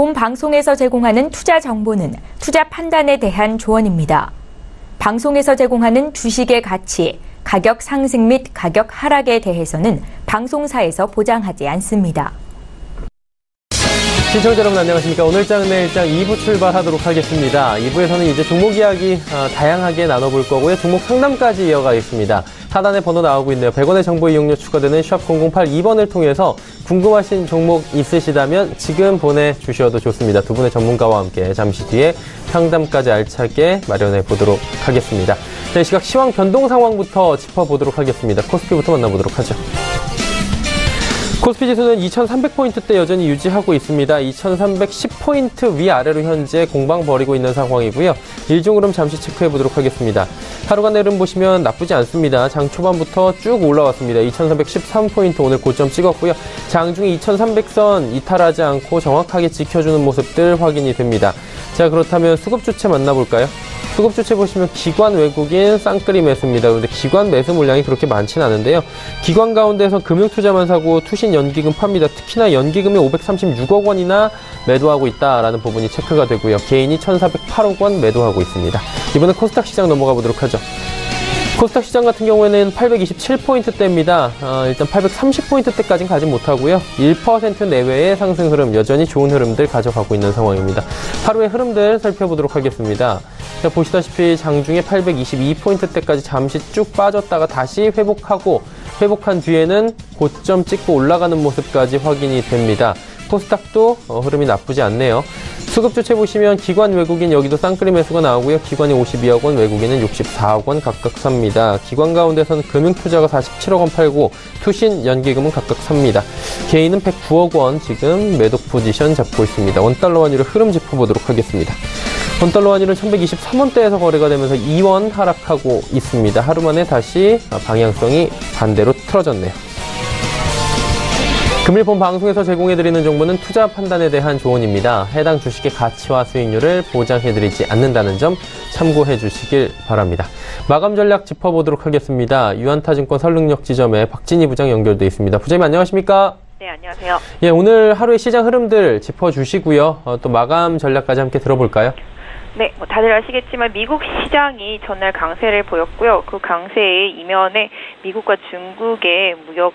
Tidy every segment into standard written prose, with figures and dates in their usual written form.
본 방송에서 제공하는 투자 정보는 투자 판단에 대한 조언입니다. 방송에서 제공하는 주식의 가치, 가격 상승 및 가격 하락에 대해서는 방송사에서 보장하지 않습니다. 시청자 여러분 안녕하십니까. 오늘 장 내일 장 2부 출발하도록 하겠습니다. 2부에서는 이제 종목 이야기 다양하게 나눠볼 거고요. 종목 상담까지 이어가겠습니다. 하단에 번호 나오고 있네요. 100원의 정보 이용료 추가되는 샵 0082번을 통해서 궁금하신 종목 있으시다면 지금 보내주셔도 좋습니다. 두 분의 전문가와 함께 잠시 뒤에 상담까지 알차게 마련해 보도록 하겠습니다. 자, 이 시각 시황 변동 상황부터 짚어보도록 하겠습니다. 코스피부터 만나보도록 하죠. 코스피 지수는 2300포인트대 여전히 유지하고 있습니다. 2310포인트 위아래로 현재 공방 벌이고 있는 상황이고요. 일종 흐름 잠시 체크해보도록 하겠습니다. 하루간 흐름 보시면 나쁘지 않습니다. 장 초반부터 쭉 올라왔습니다. 2313포인트 오늘 고점 찍었고요. 장중에 2300선 이탈하지 않고 정확하게 지켜주는 모습들 확인이 됩니다. 자, 그렇다면 수급 주체 만나볼까요? 수급 주체 보시면 기관 외국인 쌍끌이 매수입니다. 그런데 기관 매수 물량이 그렇게 많지는 않은데요. 기관 가운데서 금융투자만 사고 투신 연기금 팝니다. 특히나 연기금이 536억 원이나 매도하고 있다라는 부분이 체크가 되고요. 개인이 1,408억 원 매도하고 있습니다. 이번에 코스닥 시장 넘어가 보도록 하죠. 코스닥 시장 같은 경우에는 827포인트대입니다. 일단 830포인트대까지는 가지 못하고요. 1% 내외의 상승 흐름, 여전히 좋은 흐름들 가져가고 있는 상황입니다. 하루의 흐름들 살펴보도록 하겠습니다. 자, 보시다시피 장중에 822포인트대까지 잠시 쭉 빠졌다가 다시 회복한 뒤에는 고점 찍고 올라가는 모습까지 확인이 됩니다. 코스닥도 흐름이 나쁘지 않네요. 수급 주체 보시면 기관 외국인 여기도 쌍끌이 매수가 나오고요. 기관이 52억 원, 외국인은 64억 원 각각 삽니다. 기관 가운데서는 금융투자가 47억 원 팔고 투신 연기금은 각각 삽니다. 개인은 109억 원 지금 매독 포지션 잡고 있습니다. 원달러 환율의 흐름 짚어보도록 하겠습니다. 원달러 환율은 1123원대에서 거래가 되면서 2원 하락하고 있습니다. 하루 만에 다시 방향성이 반대로 틀어졌네요. 금일 본 방송에서 제공해드리는 정보는 투자 판단에 대한 조언입니다. 해당 주식의 가치와 수익률을 보장해드리지 않는다는 점 참고해 주시길 바랍니다. 마감 전략 짚어보도록 하겠습니다. 유한타증권 설릉역 지점에 박진희 부장 연결돼 있습니다. 부장님 안녕하십니까? 네, 안녕하세요. 예, 오늘 하루의 시장 흐름들 짚어주시고요. 또 마감 전략까지 함께 들어볼까요? 네, 다들 아시겠지만 미국 시장이 전날 강세를 보였고요. 그 강세의 이면에 미국과 중국의 무역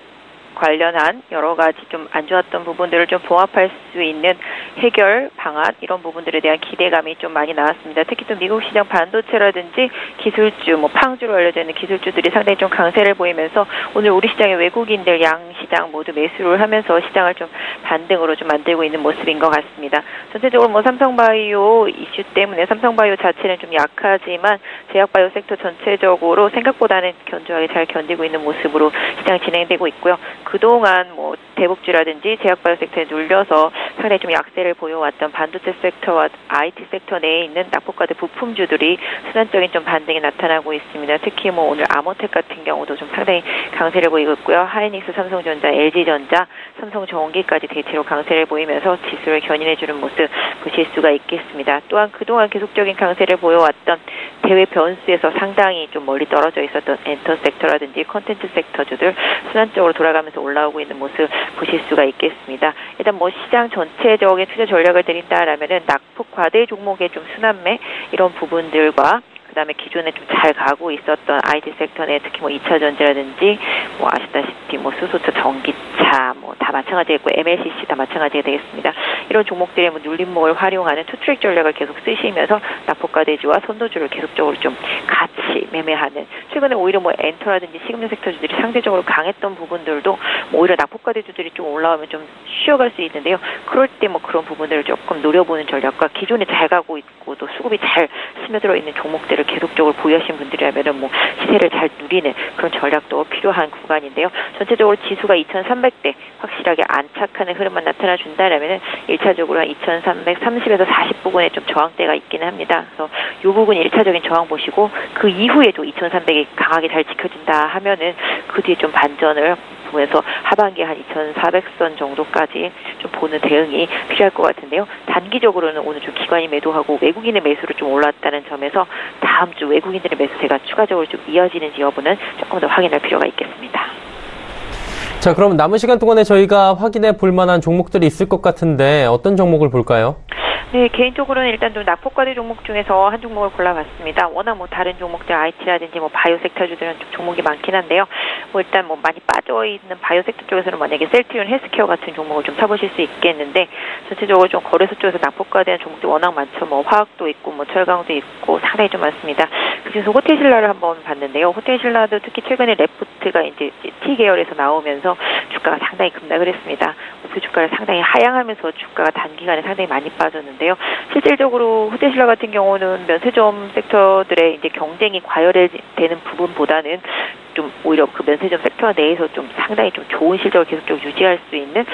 관련한 여러 가지 좀 안 좋았던 부분들을 좀 봉합할 수 있는 해결 방안 이런 부분들에 대한 기대감이 좀 많이 나왔습니다. 특히 또 미국 시장 반도체라든지 기술주, 팡주로 알려져 있는 기술주들이 상당히 좀 강세를 보이면서 오늘 우리 시장의 외국인들 양 시장 모두 매수를 하면서 시장을 좀 반등으로 좀 만들고 있는 모습인 것 같습니다. 전체적으로 삼성바이오 이슈 때문에 삼성바이오 자체는 좀 약하지만 제약바이오 섹터 전체적으로 생각보다는 견조하게 잘 견디고 있는 모습으로 시장이 진행되고 있고요. 그동안 대북주라든지 제약바이오 섹터에 눌려서 상당히 좀 약세를 보여왔던 반도체 섹터와 IT 섹터 내에 있는 낙폭과대 부품주들이 순환적인 좀 반등이 나타나고 있습니다. 특히 오늘 아모텍 같은 경우도 좀 상당히 강세를 보이고 있고요. 하이닉스, 삼성전자, LG전자, 삼성전기까지 대체로 강세를 보이면서 지수를 견인해주는 모습 보실 수가 있겠습니다. 또한 그동안 계속적인 강세를 보여왔던 대외 변수에서 상당히 좀 멀리 떨어져 있었던 엔터 섹터라든지 콘텐츠 섹터주들 순환적으로 돌아가면서 올라오고 있는 모습 보실 수가 있겠습니다. 일단 시장 전체적인 투자 전략을 드린다라면은 낙폭 과대 종목의 좀 순환매 이런 부분들과 그다음에 기존에 좀 잘 가고 있었던 IT 섹터 내 특히 2차 전지라든지 아시다시피 수소차, 전기차 다 마찬가지겠고 MLCC 다 마찬가지가 되겠습니다. 이런 종목들의 눌림목을 활용하는 투트랙 전략을 계속 쓰시면서 낙폭과대주와 선도주를 계속적으로 좀 같이 매매하는 최근에 오히려 엔터라든지 식음료 섹터주들이 상대적으로 강했던 부분들도 오히려 낙폭과대주들이 좀 올라오면 좀 쉬어갈 수 있는데요. 그럴 때 그런 부분들을 조금 노려보는 전략과 기존에 잘 가고 있고 또 수급이 잘 스며들어 있는 종목들을 계속적으로 보유하신 분들이라면 시세를 잘 누리는 그런 전략도 필요한 구간인데요. 전체적으로 지수가 2300대 확실하게 안착하는 흐름만 나타나 준다라면 1차적으로 한 2330에서 40 부근에 좀 저항대가 있기는 합니다. 그래서 이 부분 1차적인 저항 보시고 그 이후에도 2300이 강하게 잘 지켜진다 하면은 그 뒤에 좀 반전을 보면서 하반기 한 2400선 정도까지 좀 보는 대응이 필요할 것 같은데요. 단기적으로는 오늘 좀 기관이 매도하고 외국인의 매수로 좀 올랐다는 점에서 다음 주 외국인들의 매수세가 추가적으로 좀 이어지는지 여부는 조금 더 확인할 필요가 있겠습니다. 자, 그럼 남은 시간 동안에 저희가 확인해 볼 만한 종목들이 있을 것 같은데 어떤 종목을 볼까요? 네, 개인적으로는 일단 좀 낙폭과대 종목 중에서 한 종목을 골라봤습니다. 워낙 다른 종목들 IT라든지 바이오 섹터주들은 좀 종목이 많긴 한데요. 일단 많이 빠져있는 바이오 섹터 쪽에서는 만약에 셀트리온 헬스케어 같은 종목을 좀 사보실 수 있겠는데, 전체적으로 좀 거래소 쪽에서 낙폭과대한 종목들이 워낙 많죠. 화학도 있고, 철강도 있고, 상당히 좀 많습니다. 그중에서 호텔신라를 한번 봤는데요. 호텔신라도 특히 최근에 레포트가 이제 T 계열에서 나오면서 주가가 상당히 급락을 했습니다. 목표 주가를 상당히 하향하면서 주가가 단기간에 상당히 많이 빠졌는데요. 실질적으로 호텔신라 같은 경우는 면세점 섹터들의 이제 경쟁이 과열되는 부분보다는 좀 오히려 그 면세점 섹터 내에서 좀 상당히 좀 좋은 실적을 계속적으로 유지할 수 있는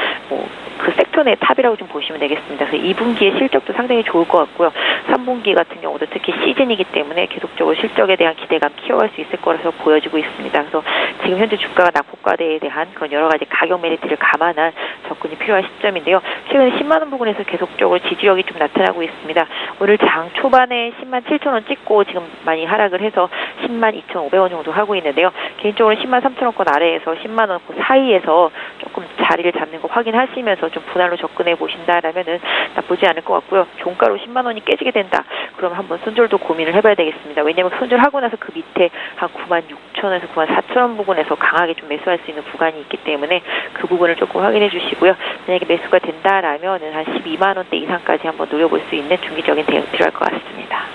그 섹터 내 탑이라고 좀 보시면 되겠습니다. 그래서 2분기의 실적도 상당히 좋을 것 같고요. 3분기 같은 경우도 특히 시즌이기 때문에 계속적으로 실적에 대한 기대감 키워갈 수 있을 거라서 보여지고 있습니다. 그래서 지금 현재 주가가 낙폭과대에 대한 그런 여러 가지 가격 메리트를 감안한 접근이 필요한 시점인데요. 최근에 10만 원 부근에서 계속적으로 지지력이 좀 나타나고 있습니다. 오늘 장 초반에 10만 7천 원 찍고 지금 많이 하락을 해서 10만 2,500원 정도 하고 있는데요. 개인적으로 10만 3천 원권 아래에서 10만 원 사이에서 조금 자리를 잡는 거 확인하시면서 좀 분할로 접근해 보신다라면은 나쁘지 않을 것 같고요. 종가로 10만 원이 깨지게 된다. 그럼 한번 손절도 고민을 해봐야 되겠습니다. 왜냐하면 손절하고 나서 그 밑에 한 9만 6천 원에서 9만 4천 원 부근에서 강하게 좀 매수할 수 있는 구간이 있기 때문에 그 부분을 조금 확인해 주시고요. 만약에 매수가 된다라면은 한 12만 원대 이상까지 한번 노려볼 수 있는 중기적인 대응 필요할 것 같습니다.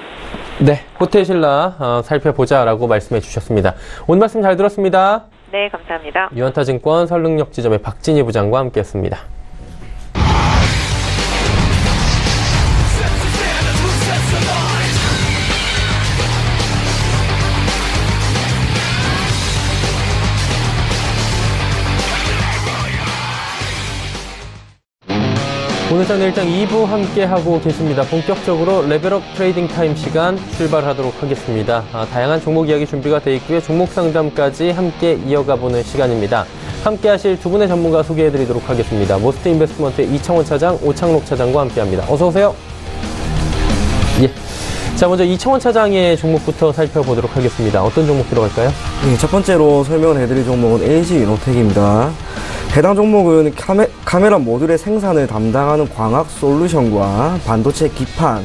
네, 호텔신라 살펴보자라고 말씀해 주셨습니다. 오늘 말씀 잘 들었습니다. 네, 감사합니다. 유한타증권 설릉역지점의 박진희 부장과 함께했습니다. 오늘 장내 일장 2부 함께하고 계십니다. 본격적으로 레벨업 트레이딩 타임 시간 출발하도록 하겠습니다. 다양한 종목 이야기 준비가 되어 있고요. 종목 상담까지 함께 이어가 보는 시간입니다. 함께 하실 두 분의 전문가 소개해드리도록 하겠습니다. 모스트 인베스트먼트의 이창원 차장, 오창록 차장과 함께합니다. 어서 오세요. 예. 자, 먼저 이창원 차장의 종목부터 살펴보도록 하겠습니다. 어떤 종목 들어갈까요? 네, 첫 번째로 설명을 해드릴 종목은 LG이노텍입니다. 해당 종목은 카메라 모듈의 생산을 담당하는 광학 솔루션과 반도체 기판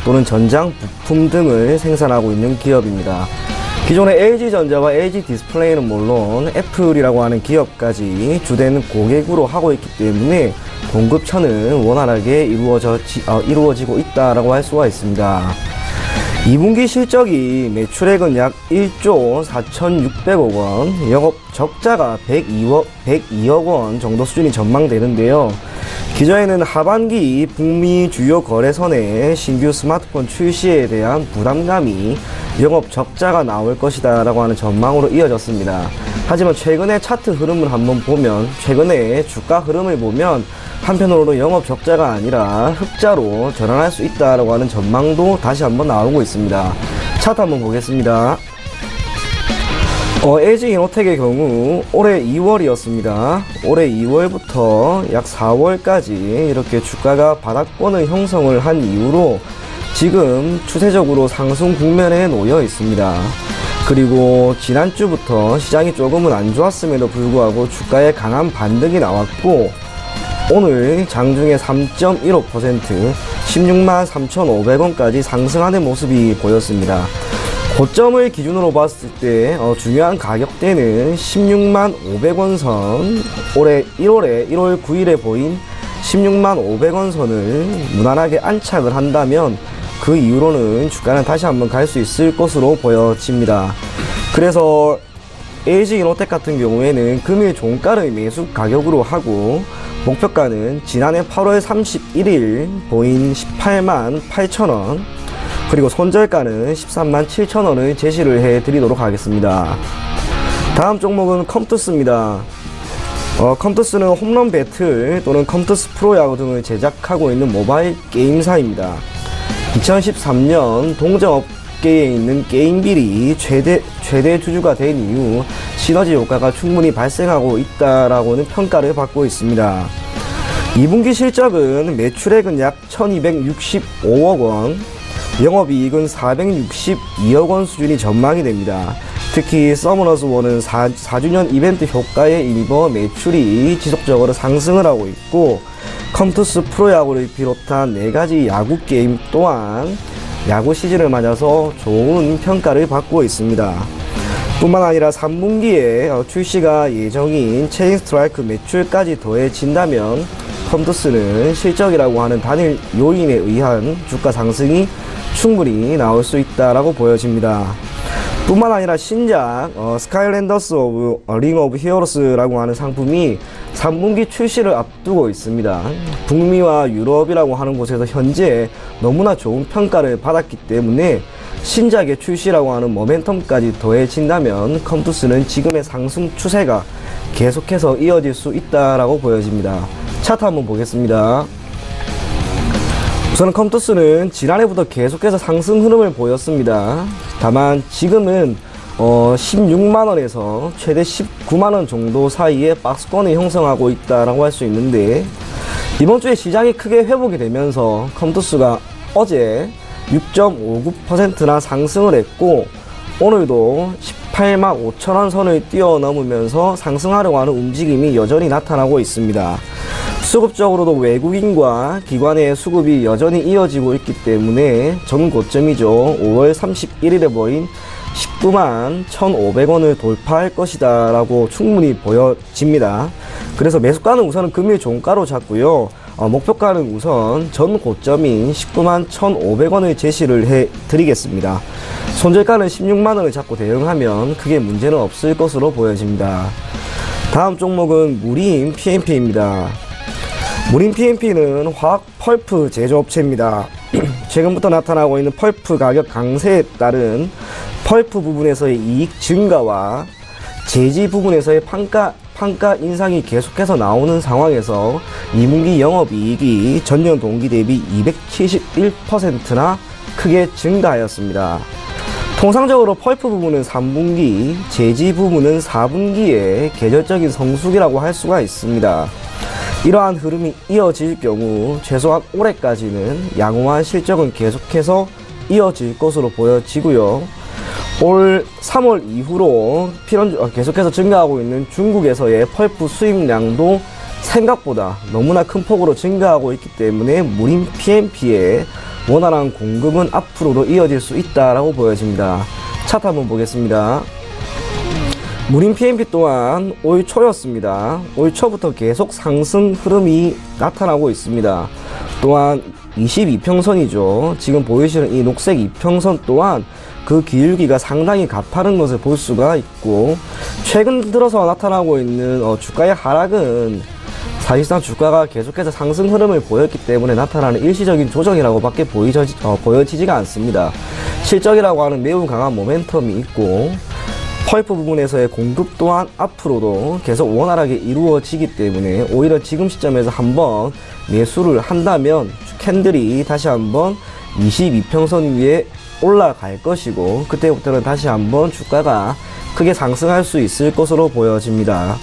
또는 전장 부품 등을 생산하고 있는 기업입니다. 기존의 LG전자와 LG디스플레이는 물론 애플이라고 하는 기업까지 주된 고객으로 하고 있기 때문에 공급처는 원활하게 이루어지고 있다라고 할 수가 있습니다. 2분기 실적이 매출액은 약 1조 4,600억 원, 영업 적자가 102억 원 정도 수준이 전망되는데요. 기존에는 하반기 북미 주요 거래선의 신규 스마트폰 출시에 대한 부담감이 영업 적자가 나올 것이다 라고 하는 전망으로 이어졌습니다. 하지만 최근의 차트 흐름을 한번 보면, 최근의 주가 흐름을 보면 한편으로는 영업 적자가 아니라 흑자로 전환할 수 있다라고 하는 전망도 다시 한번 나오고 있습니다. 차트 한번 보겠습니다. LG이노텍의 경우 올해 2월이었습니다. 올해 2월부터 약 4월까지 이렇게 주가가 바닥권을 형성을 한 이후로 지금 추세적으로 상승 국면에 놓여 있습니다. 그리고 지난주부터 시장이 조금은 안 좋았음에도 불구하고 주가에 강한 반등이 나왔고, 오늘 장중에 3.15% 16만 3,500원까지 상승하는 모습이 보였습니다. 고점을 기준으로 봤을 때 중요한 가격대는 16만 500원 선, 올해 1월 9일에 보인 16만 500원 선을 무난하게 안착을 한다면 그 이후로는 주가는 다시 한번 갈 수 있을 것으로 보여집니다. 그래서 LG이노텍 같은 경우에는 금일 종가를 매수 가격으로 하고, 목표가는 지난해 8월 31일 보인 18만 8천원, 그리고 손절가는 13만 7천원을 제시를 해드리도록 하겠습니다. 다음 종목은 컴투스입니다. 컴투스는 홈런 배틀 또는 컴투스 프로야구 등을 제작하고 있는 모바일 게임사입니다. 2013년 동종업계에 있는 게임빌이 최대 주주가 된 이후 시너지 효과가 충분히 발생하고 있다라고는 평가를 받고 있습니다. 2분기 실적은 매출액은 약 1265억 원, 영업이익은 462억 원 수준이 전망이 됩니다. 특히 서머너스 원은 4주년 이벤트 효과에 힘입어 매출이 지속적으로 상승을 하고 있고, 컴투스 프로야구를 비롯한 4가지 야구 게임 또한 야구 시즌을 맞아서 좋은 평가를 받고 있습니다. 뿐만 아니라 3분기에 출시가 예정인 체인 스트라이크 매출까지 더해진다면 컴투스는 실적이라고 하는 단일 요인에 의한 주가 상승이 충분히 나올 수 있다라고 보여집니다. 뿐만 아니라 신작 스카이랜더스 오브 링 오브 히어로스라고 하는 상품이 3분기 출시를 앞두고 있습니다. 북미와 유럽이라고 하는 곳에서 현재 너무나 좋은 평가를 받았기 때문에 신작의 출시라고 하는 모멘텀까지 더해진다면 컴투스는 지금의 상승 추세가 계속해서 이어질 수 있다라고 보여집니다. 차트 한번 보겠습니다. 우선 컴투스는 지난해부터 계속해서 상승 흐름을 보였습니다. 다만 지금은 16만원에서 최대 19만원 정도 사이에 박스권을 형성하고 있다라고 할 수 있는데, 이번주에 시장이 크게 회복이 되면서 컴투스가 어제 6.59%나 상승을 했고, 오늘도 18만 5천원 선을 뛰어넘으면서 상승하려고 하는 움직임이 여전히 나타나고 있습니다. 수급적으로도 외국인과 기관의 수급이 여전히 이어지고 있기 때문에 전 고점이죠. 5월 31일에 보인 19만 1,500원을 돌파할 것이다 라고 충분히 보여집니다. 그래서 매수가는 우선은 금일 종가로 잡고요. 목표가는 우선 전 고점인 19만 1,500원을 제시를 해드리겠습니다. 손절가는 16만원을 잡고 대응하면 크게 문제는 없을 것으로 보여집니다. 다음 종목은 무림 PMP입니다. 무림 PMP는 화학 펄프 제조업체입니다. 최근부터 나타나고 있는 펄프 가격 강세에 따른 펄프 부분에서의 이익 증가와 제지 부분에서의 판가 인상이 계속해서 나오는 상황에서 2분기 영업이익이 전년 동기 대비 271%나 크게 증가하였습니다. 통상적으로 펄프 부분은 3분기, 제지 부분은 4분기에 계절적인 성수기라고 할 수가 있습니다. 이러한 흐름이 이어질 경우 최소한 올해까지는 양호한 실적은 계속해서 이어질 것으로 보여지고요. 올 3월 이후로 계속해서 증가하고 있는 중국에서의 펄프 수입량도 생각보다 너무나 큰 폭으로 증가하고 있기 때문에 무림 PMP의 원활한 공급은 앞으로도 이어질 수 있다라고 보여집니다. 차트 한번 보겠습니다. 무림 PMP 또한 올 초였습니다. 올 초부터 계속 상승 흐름이 나타나고 있습니다. 또한 22평선이죠. 지금 보이시는 이 녹색 이평선 또한 그 기울기가 상당히 가파른 것을 볼 수가 있고, 최근 들어서 나타나고 있는 주가의 하락은 사실상 주가가 계속해서 상승 흐름을 보였기 때문에 나타나는 일시적인 조정이라고 밖에 보여지지가 않습니다. 실적이라고 하는 매우 강한 모멘텀이 있고, 펄프 부분에서의 공급 또한 앞으로도 계속 원활하게 이루어지기 때문에 오히려 지금 시점에서 한번 매수를 한다면 캔들이 다시 한번 22평선 위에 올라갈 것이고, 그때부터는 다시 한번 주가가 크게 상승할 수 있을 것으로 보여집니다.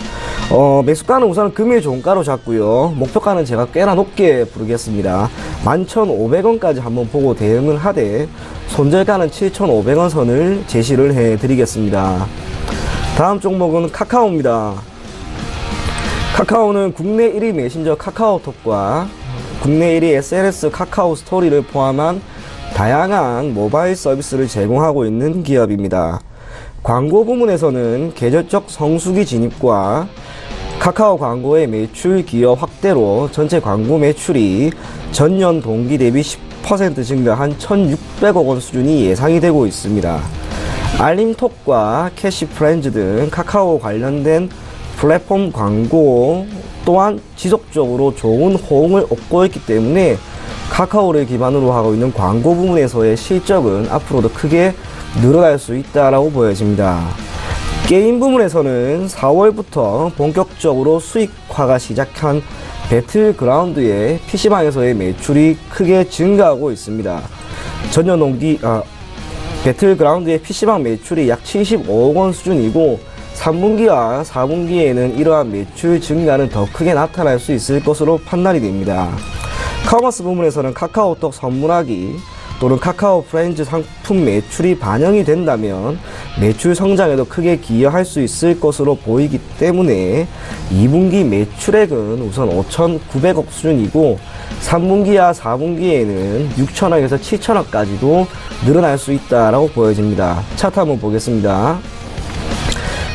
매수가는 우선 금일 종가로 잡고요. 목표가는 제가 꽤나 높게 부르겠습니다. 11,500원까지 한번 보고 대응을 하되 손절가는 7,500원 선을 제시를 해드리겠습니다. 다음 종목은 카카오입니다. 카카오는 국내 1위 메신저 카카오톡과 국내 1위 SNS 카카오 스토리를 포함한 다양한 모바일 서비스를 제공하고 있는 기업입니다. 광고 부문에서는 계절적 성수기 진입과 카카오 광고의 매출 기여 확대로 전체 광고 매출이 전년 동기 대비 10% 증가한 1,600억 원 수준이 예상이 되고 있습니다. 알림톡과 캐시프렌즈 등 카카오 관련된 플랫폼 광고 또한 지속적으로 좋은 호응을 얻고 있기 때문에 카카오를 기반으로 하고 있는 광고 부문에서의 실적은 앞으로도 크게 늘어날 수 있다라고 보여집니다. 게임 부문에서는 4월부터 본격적으로 수익화가 시작한 배틀그라운드의 PC방에서의 매출이 크게 증가하고 있습니다. 전년 동기 배틀그라운드의 PC방 매출이 약 75억 원 수준이고 3분기와 4분기에는 이러한 매출 증가는 더 크게 나타날 수 있을 것으로 판단이 됩니다. 커머스 부문에서는 카카오톡 선물하기, 또는 카카오 프렌즈 상품 매출이 반영이 된다면 매출 성장에도 크게 기여할 수 있을 것으로 보이기 때문에 2분기 매출액은 우선 5,900억 수준이고 3분기와 4분기에는 6천억에서 7천억까지도 늘어날 수 있다라고 보여집니다. 차트 한번 보겠습니다.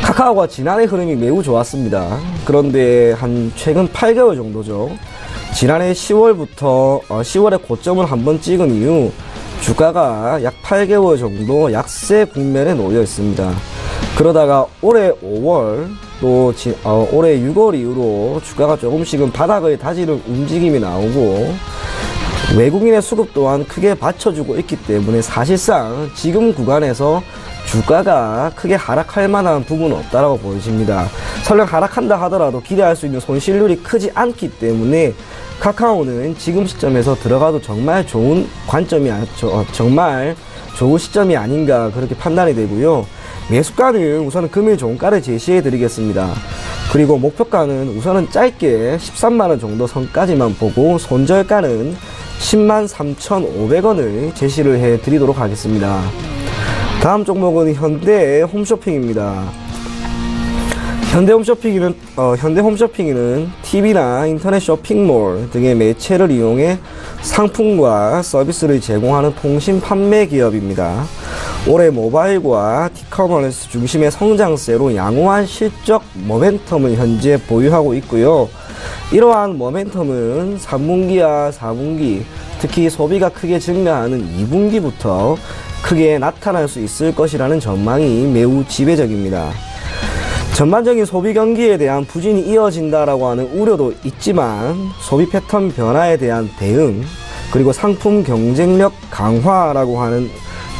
카카오가 지난해 흐름이 매우 좋았습니다. 그런데 한 최근 8개월 정도죠. 지난해 10월에 고점을 한번 찍은 이후 주가가 약 8개월 정도 약세 국면에 놓여 있습니다. 그러다가 올해 5월 또 올해 6월 이후로 주가가 조금씩은 바닥을 다지는 움직임이 나오고 외국인의 수급 또한 크게 받쳐주고 있기 때문에 사실상 지금 구간에서 주가가 크게 하락할 만한 부분은 없다라고 보여집니다. 설령 하락한다 하더라도 기대할 수 있는 손실률이 크지 않기 때문에 카카오는 지금 시점에서 들어가도 정말 좋은 정말 좋은 시점이 아닌가 그렇게 판단이 되고요. 매수가는 우선은 금일 종가를 제시해 드리겠습니다. 그리고 목표가는 우선은 짧게 13만원 정도 선까지만 보고 손절가는 103,500원을 제시를 해 드리도록 하겠습니다. 다음 종목은 현대 홈쇼핑입니다. 현대 홈쇼핑은 TV나 인터넷 쇼핑몰 등의 매체를 이용해 상품과 서비스를 제공하는 통신 판매 기업입니다. 올해 모바일과 티커머스 중심의 성장세로 양호한 실적 모멘텀을 현재 보유하고 있고요. 이러한 모멘텀은 3분기와 4분기, 특히 소비가 크게 증가하는 2분기부터 크게 나타날 수 있을 것이라는 전망이 매우 지배적입니다. 전반적인 소비 경기에 대한 부진이 이어진다라고 하는 우려도 있지만 소비 패턴 변화에 대한 대응 그리고 상품 경쟁력 강화라고 하는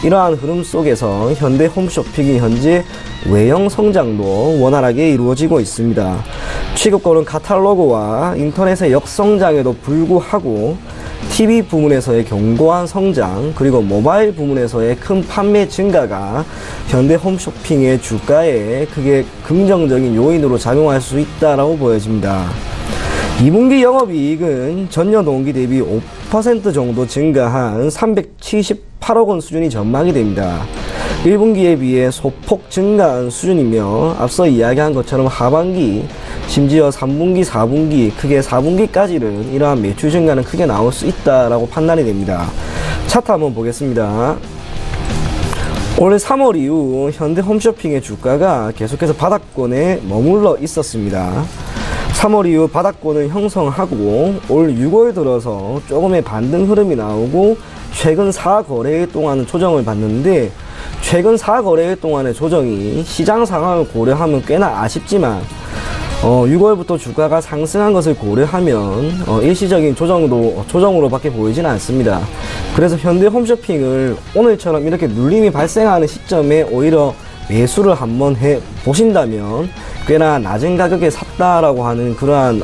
이러한 흐름 속에서 현대 홈쇼핑이 현재 외형 성장도 원활하게 이루어지고 있습니다. 취급고는 카탈로그와 인터넷의 역성장에도 불구하고 TV 부문에서의 견고한 성장 그리고 모바일 부문에서의 큰 판매 증가가 현대 홈쇼핑의 주가에 크게 긍정적인 요인으로 작용할 수 있다라고 보여집니다. 2분기 영업이익은 전년 동기 대비 5% 정도 증가한 378억 원 수준이 전망이 됩니다. 1분기에 비해 소폭 증가한 수준이며 앞서 이야기한 것처럼 하반기 심지어 3분기, 4분기, 크게 4분기까지는 이러한 매출 증가는 크게 나올 수 있다라고 판단이 됩니다. 차트 한번 보겠습니다. 올해 3월 이후 현대 홈쇼핑의 주가가 계속해서 바닥권에 머물러 있었습니다. 3월 이후 바닥권을 형성하고 올 6월 들어서 조금의 반등 흐름이 나오고 최근 4거래일 동안은 조정을 받는데 최근 4거래일 동안의 조정이 시장 상황을 고려하면 꽤나 아쉽지만 6월부터 주가가 상승한 것을 고려하면 일시적인 조정으로밖에 보이지는 않습니다. 그래서 현대 홈쇼핑을 오늘처럼 이렇게 눌림이 발생하는 시점에 오히려 매수를 한번 해 보신다면 꽤나 낮은 가격에 샀다라고 하는 그러한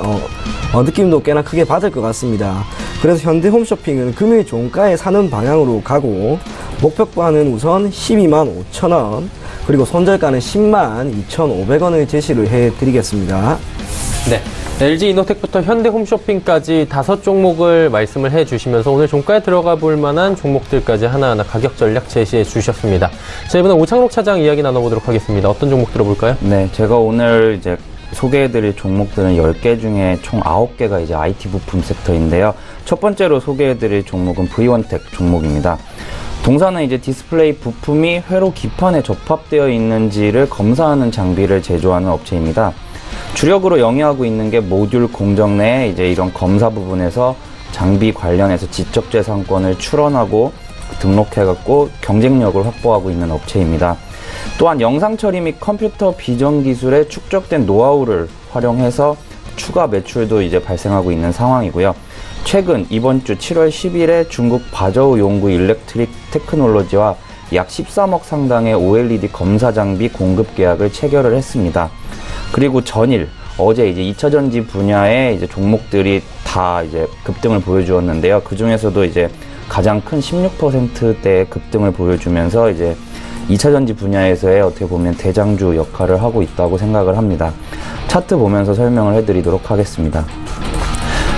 느낌도 꽤나 크게 받을 것 같습니다. 그래서 현대 홈쇼핑은 금일 종가에 사는 방향으로 가고 목표가는 우선 125,000원 그리고 손절가는 102,500원을 제시를 해드리겠습니다. 네, LG 이노텍부터 현대 홈쇼핑까지 5종목을 말씀을 해주시면서 오늘 종가에 들어가 볼 만한 종목들까지 하나하나 가격 전략 제시해 주셨습니다. 자, 이번에 오창록 차장 이야기 나눠보도록 하겠습니다. 어떤 종목 들어볼까요? 네, 제가 오늘 이제 소개해드릴 종목들은 10개 중에 총 9개가 이제 IT 부품 섹터인데요. 첫 번째로 소개해드릴 종목은 V1텍 종목입니다. 동사는 이제 디스플레이 부품이 회로 기판에 접합되어 있는지를 검사하는 장비를 제조하는 업체입니다. 주력으로 영위하고 있는 게 모듈 공정 내에 이제 이런 검사 부분에서 장비 관련해서 지적재산권을 출원하고 등록해갖고 경쟁력을 확보하고 있는 업체입니다. 또한 영상 처리 및 컴퓨터 비전 기술에 축적된 노하우를 활용해서 추가 매출도 이제 발생하고 있는 상황이고요. 최근 이번 주 7월 10일에 중국 바저우 용구 일렉트릭 테크놀로지와 약 13억 상당의 OLED 검사 장비 공급 계약을 체결을 했습니다. 그리고 전일 어제 이제 2차전지 분야의 이제 종목들이 다 이제 급등을 보여주었는데요. 그 중에서도 이제 가장 큰 16%대의 급등을 보여주면서 이제 2차전지 분야에서의 어떻게 보면 대장주 역할을 하고 있다고 생각을 합니다. 차트 보면서 설명을 해드리도록 하겠습니다.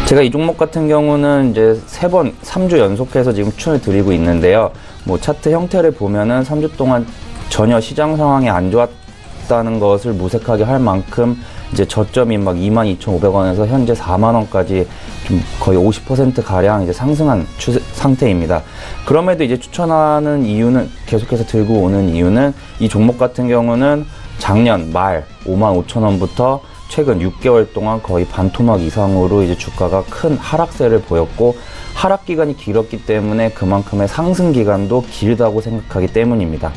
제가 이 종목 같은 경우는 이제 3주 연속해서 지금 추천을 드리고 있는데요. 뭐 차트 형태를 보면은 3주 동안 전혀 시장 상황이 안 좋았다는 것을 무색하게 할 만큼 이제 저점이 막 22,500원에서 현재 4만원까지 좀 거의 50% 가량 이제 상승한 상태입니다. 그럼에도 이제 추천하는 이유는, 계속해서 들고 오는 이유는, 이 종목 같은 경우는 작년 말 55,000원부터 최근 6개월 동안 거의 반토막 이상으로 이제 주가가 큰 하락세를 보였고, 하락 기간이 길었기 때문에 그만큼의 상승 기간도 길다고 생각하기 때문입니다.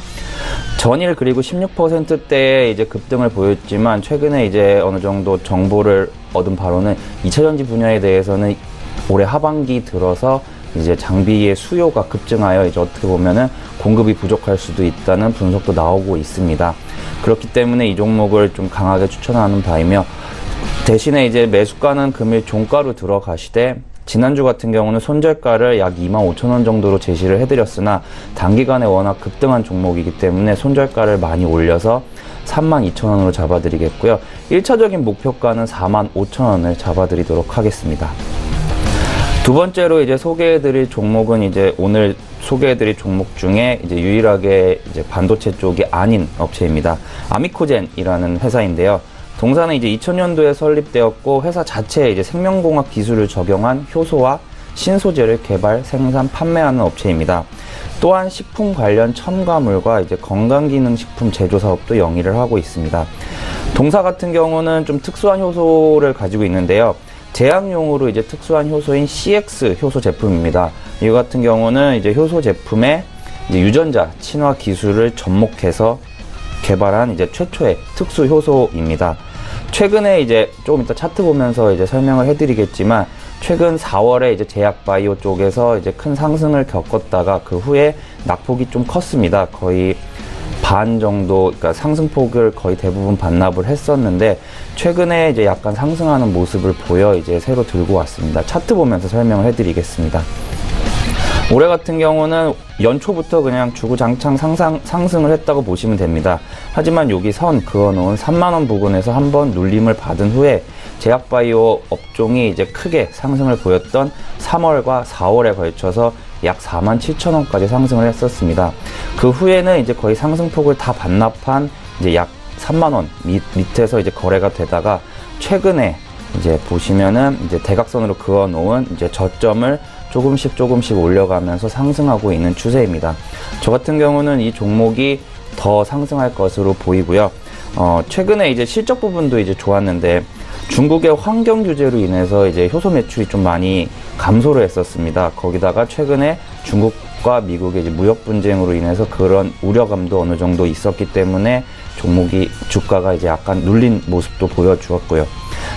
전일 그리고 16%대의 이제 급등을 보였지만, 최근에 이제 어느 정도 정보를 얻은 바로는 2차전지 분야에 대해서는 올해 하반기 들어서 이제 장비의 수요가 급증하여 이제 어떻게 보면은 공급이 부족할 수도 있다는 분석도 나오고 있습니다. 그렇기 때문에 이 종목을 좀 강하게 추천하는 바이며, 대신에 이제 매수가는 금일 종가로 들어가시되, 지난주 같은 경우는 손절가를 약 25,000원 정도로 제시를 해드렸으나 단기간에 워낙 급등한 종목이기 때문에 손절가를 많이 올려서 32,000원으로 잡아드리겠고요. 1차적인 목표가는 45,000원을 잡아드리도록 하겠습니다. 두 번째로 이제 소개해드릴 종목은, 이제 오늘 소개해드릴 종목 중에 이제 유일하게 이제 반도체 쪽이 아닌 업체입니다. 아미코젠이라는 회사인데요. 동사는 이제 2000년도에 설립되었고, 회사 자체에 이제 생명공학 기술을 적용한 효소와 신소재를 개발, 생산, 판매하는 업체입니다. 또한 식품 관련 첨가물과 이제 건강기능식품 제조 사업도 영위를 하고 있습니다. 동사 같은 경우는 좀 특수한 효소를 가지고 있는데요. 제약용으로 이제 특수한 효소인 CX 효소 제품입니다. 이 같은 경우는 이제 효소 제품에 이제 유전자 친화 기술을 접목해서 개발한 이제 최초의 특수 효소입니다. 최근에 이제 조금 이따 차트 보면서 이제 설명을 해드리겠지만, 최근 4월에 이제 제약바이오 쪽에서 이제 큰 상승을 겪었다가 그 후에 낙폭이 좀 컸습니다. 거의 반 정도, 그러니까 상승폭을 거의 대부분 반납을 했었는데, 최근에 이제 약간 상승하는 모습을 보여 이제 새로 들고 왔습니다. 차트 보면서 설명을 해드리겠습니다. 올해 같은 경우는 연초부터 그냥 주구장창 상승을 했다고 보시면 됩니다. 하지만 여기 선 그어놓은 3만원 부근에서 한번 눌림을 받은 후에 제약바이오 업종이 이제 크게 상승을 보였던 3월과 4월에 걸쳐서 약 47,000원까지 상승을 했었습니다. 그 후에는 이제 거의 상승폭을 다 반납한 이제 약 3만원 밑에서 이제 거래가 되다가, 최근에 이제 보시면은 이제 대각선으로 그어놓은 이제 저점을 조금씩 올려가면서 상승하고 있는 추세입니다. 저 같은 경우는 이 종목이 더 상승할 것으로 보이고요. 최근에 이제 실적 부분도 이제 좋았는데, 중국의 환경 규제로 인해서 이제 효소 매출이 좀 많이 감소를 했었습니다. 거기다가 최근에 중국과 미국의 이제 무역 분쟁으로 인해서 그런 우려감도 어느 정도 있었기 때문에 종목이 주가가 이제 약간 눌린 모습도 보여주었고요.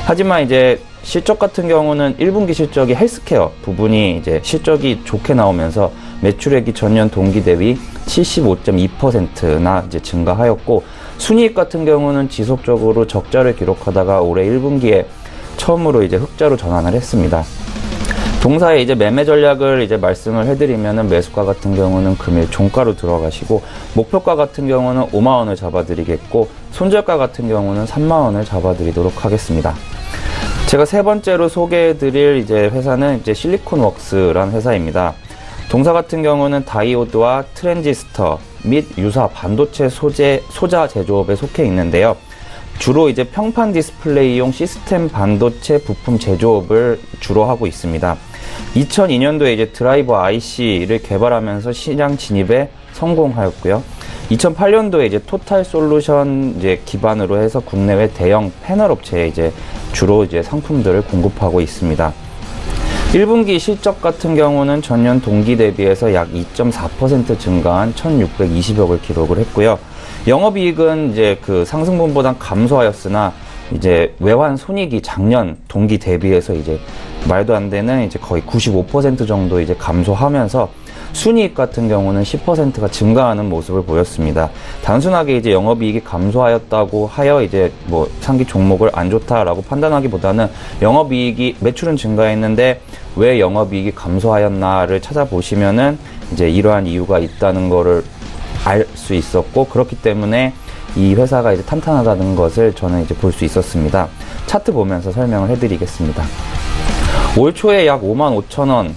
하지만 이제 실적 같은 경우는 1분기 실적이 헬스케어 부분이 이제 실적이 좋게 나오면서 매출액이 전년 동기 대비 75.2%나 이제 증가하였고, 순이익 같은 경우는 지속적으로 적자를 기록하다가 올해 1분기에 처음으로 이제 흑자로 전환을 했습니다. 동사의 이제 매매 전략을 이제 말씀을 해드리면은, 매수가 같은 경우는 금일 종가로 들어가시고, 목표가 같은 경우는 5만원을 잡아드리겠고, 손절가 같은 경우는 3만원을 잡아드리도록 하겠습니다. 제가 세 번째로 소개해드릴 이제 회사는 이제 실리콘웍스라는 회사입니다. 동사 같은 경우는 다이오드와 트랜지스터 및 유사 반도체 소자 제조업에 속해 있는데요. 주로 이제 평판 디스플레이용 시스템 반도체 부품 제조업을 주로 하고 있습니다. 2002년도에 이제 드라이버 IC를 개발하면서 시장 진입에 성공하였고요. 2008년도에 이제 토탈 솔루션 이제 기반으로 해서 국내외 대형 패널 업체에 이제 주로 이제 상품들을 공급하고 있습니다. 1분기 실적 같은 경우는 전년 동기 대비해서 약 2.4% 증가한 1,620억을 기록을 했고요. 영업이익은 이제 그 상승분보다 감소하였으나, 이제 외환 손익이 작년 동기 대비해서 이제 말도 안 되는 이제 거의 95% 정도 이제 감소하면서, 순이익 같은 경우는 10%가 증가하는 모습을 보였습니다. 단순하게 이제 영업이익이 감소하였다고 하여 이제 뭐 상기 종목을 안 좋다라고 판단하기보다는, 영업이익이, 매출은 증가했는데 왜 영업이익이 감소하였나를 찾아보시면은 이제 이러한 이유가 있다는 거를 알 수 있었고, 그렇기 때문에 이 회사가 이제 탄탄하다는 것을 저는 이제 볼 수 있었습니다. 차트 보면서 설명을 해드리겠습니다. 올 초에 약 55,000원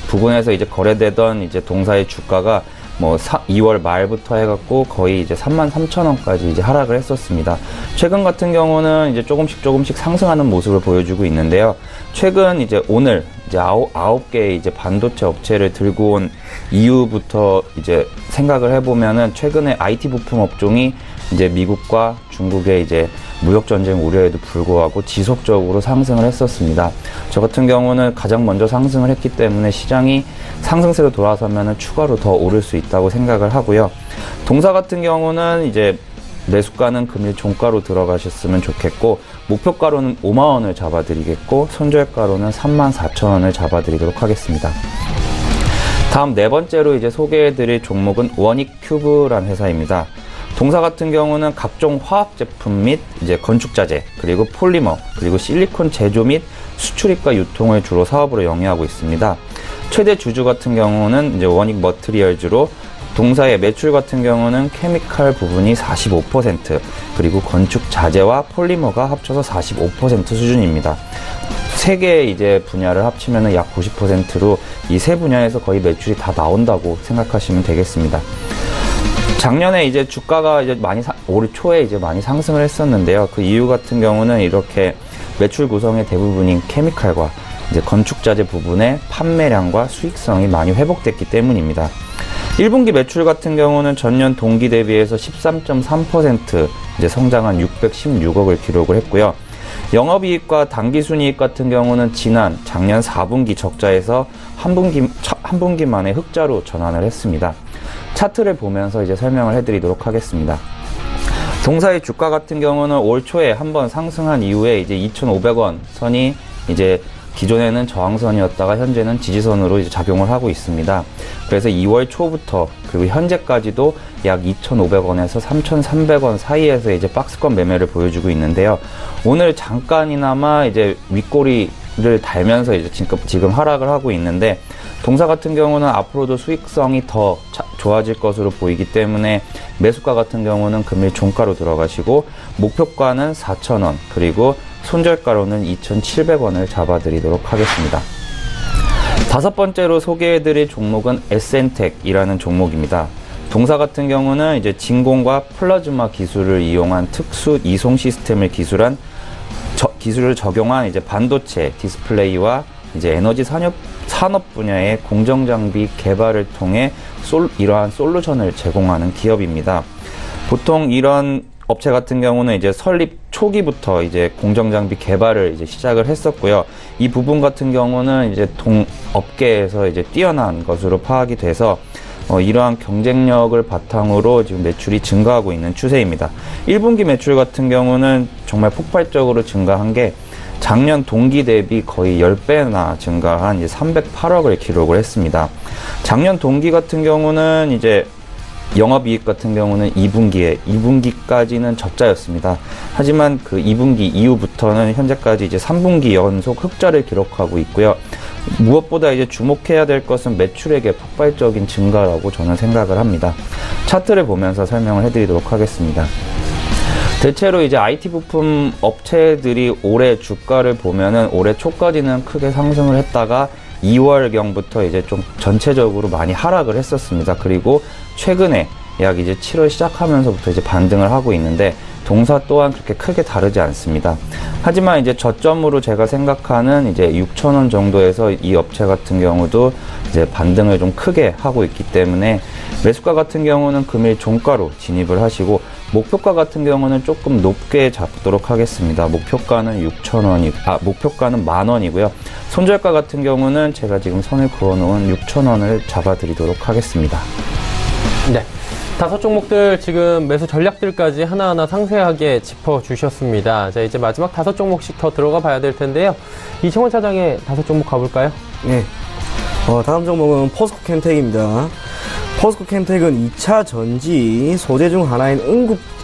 부근에서 이제 거래되던 이제 동사의 주가가 뭐 2월 말부터 해갖고 거의 이제 33,000원까지 이제 하락을 했었습니다. 최근 같은 경우는 이제 조금씩 상승하는 모습을 보여주고 있는데요. 최근 이제 오늘 이제 9개의 이제 반도체 업체를 들고 온 이후부터 이제 생각을 해보면은 최근에 IT 부품 업종이 이제 미국과 중국의 이제 무역 전쟁 우려에도 불구하고 지속적으로 상승을 했었습니다. 저 같은 경우는 가장 먼저 상승을 했기 때문에 시장이 상승세로 돌아서면은 추가로 더 오를 수 있다고 생각을 하고요. 동사 같은 경우는 이제 매수가는 금일 종가로 들어가셨으면 좋겠고, 목표가로는 5만원을 잡아드리겠고, 손절가로는 34,000원을 잡아드리도록 하겠습니다. 다음 네 번째로 이제 소개해드릴 종목은 원익큐브란 회사입니다. 동사 같은 경우는 각종 화학 제품 및 이제 건축자재, 그리고 폴리머, 그리고 실리콘 제조 및 수출입과 유통을 주로 사업으로 영위하고 있습니다. 최대 주주 같은 경우는 이제 원익 머트리얼즈로, 동사의 매출 같은 경우는 케미칼 부분이 45%, 그리고 건축 자재와 폴리머가 합쳐서 45% 수준입니다. 세 개의 이제 분야를 합치면은 약 90%로 이 세 분야에서 거의 매출이 다 나온다고 생각하시면 되겠습니다. 작년에 이제 주가가 이제 올 초에 이제 많이 상승을 했었는데요. 그 이유 같은 경우는 이렇게 매출 구성의 대부분인 케미칼과 이제 건축자재 부분의 판매량과 수익성이 많이 회복됐기 때문입니다. 1분기 매출 같은 경우는 전년 동기 대비해서 13.3% 이제 성장한 616억을 기록을 했고요. 영업이익과 당기순이익 같은 경우는 작년 4분기 적자에서 한 분기 만에 흑자로 전환을 했습니다. 차트를 보면서 이제 설명을 해드리도록 하겠습니다. 동사의 주가 같은 경우는 올 초에 한번 상승한 이후에 이제 2,500원 선이 이제 기존에는 저항선이었다가 현재는 지지선으로 이제 작용을 하고 있습니다. 그래서 2월 초부터 그리고 현재까지도 약 2,500원에서 3,300원 사이에서 이제 박스권 매매를 보여주고 있는데요. 오늘 잠깐이나마 이제 윗꼬리를 달면서 이제 지금 하락을 하고 있는데, 동사 같은 경우는 앞으로도 수익성이 더 좋아질 것으로 보이기 때문에 매수가 같은 경우는 금일 종가로 들어가시고, 목표가는 4,000원, 그리고 손절가로는 2,700원을 잡아드리도록 하겠습니다. 다섯 번째로 소개해드릴 종목은 에센텍이라는 종목입니다. 동사 같은 경우는 이제 진공과 플라즈마 기술을 이용한 특수 이송 시스템을 기술을 적용한 이제 반도체, 디스플레이와 이제 에너지 산업 분야의 공정장비 개발을 통해 이러한 솔루션을 제공하는 기업입니다. 보통 이런 업체 같은 경우는 이제 설립 초기부터 이제 공정장비 개발을 이제 시작을 했었고요. 이 부분 같은 경우는 이제 업계에서 이제 뛰어난 것으로 파악이 돼서 이러한 경쟁력을 바탕으로 지금 매출이 증가하고 있는 추세입니다. 1분기 매출 같은 경우는 정말 폭발적으로 증가한 게 작년 동기 대비 거의 10배나 증가한 이제 308억을 기록을 했습니다. 작년 동기 같은 경우는 이제 영업이익 같은 경우는 2분기까지는 적자였습니다. 하지만 그 2분기 이후부터는 현재까지 이제 3분기 연속 흑자를 기록하고 있고요. 무엇보다 이제 주목해야 될 것은 매출액의 폭발적인 증가라고 저는 생각을 합니다. 차트를 보면서 설명을 해드리도록 하겠습니다. 대체로 이제 IT 부품 업체들이 올해 주가를 보면은 올해 초까지는 크게 상승을 했다가 2월경부터 이제 좀 전체적으로 많이 하락을 했었습니다. 그리고 최근에 약 이제 7월 시작하면서부터 이제 반등을 하고 있는데, 동사 또한 그렇게 크게 다르지 않습니다. 하지만 이제 저점으로 제가 생각하는 이제 6,000원 정도에서 이 업체 같은 경우도 이제 반등을 좀 크게 하고 있기 때문에 매수가 같은 경우는 금일 종가로 진입을 하시고, 목표가 같은 경우는 조금 높게 잡도록 하겠습니다. 목표가는 10,000원이고요. 손절가 같은 경우는 제가 지금 선을 그어놓은 6,000원을 잡아드리도록 하겠습니다. 네. 다섯 종목들 지금 매수 전략들까지 하나하나 상세하게 짚어주셨습니다. 자, 이제 마지막 다섯 종목씩 더 들어가 봐야 될 텐데요. 이청원 차장의 다섯 종목 가볼까요? 네. 다음 종목은 포스코캠텍입니다. 포스코캠텍은 2차 전지 소재 중 하나인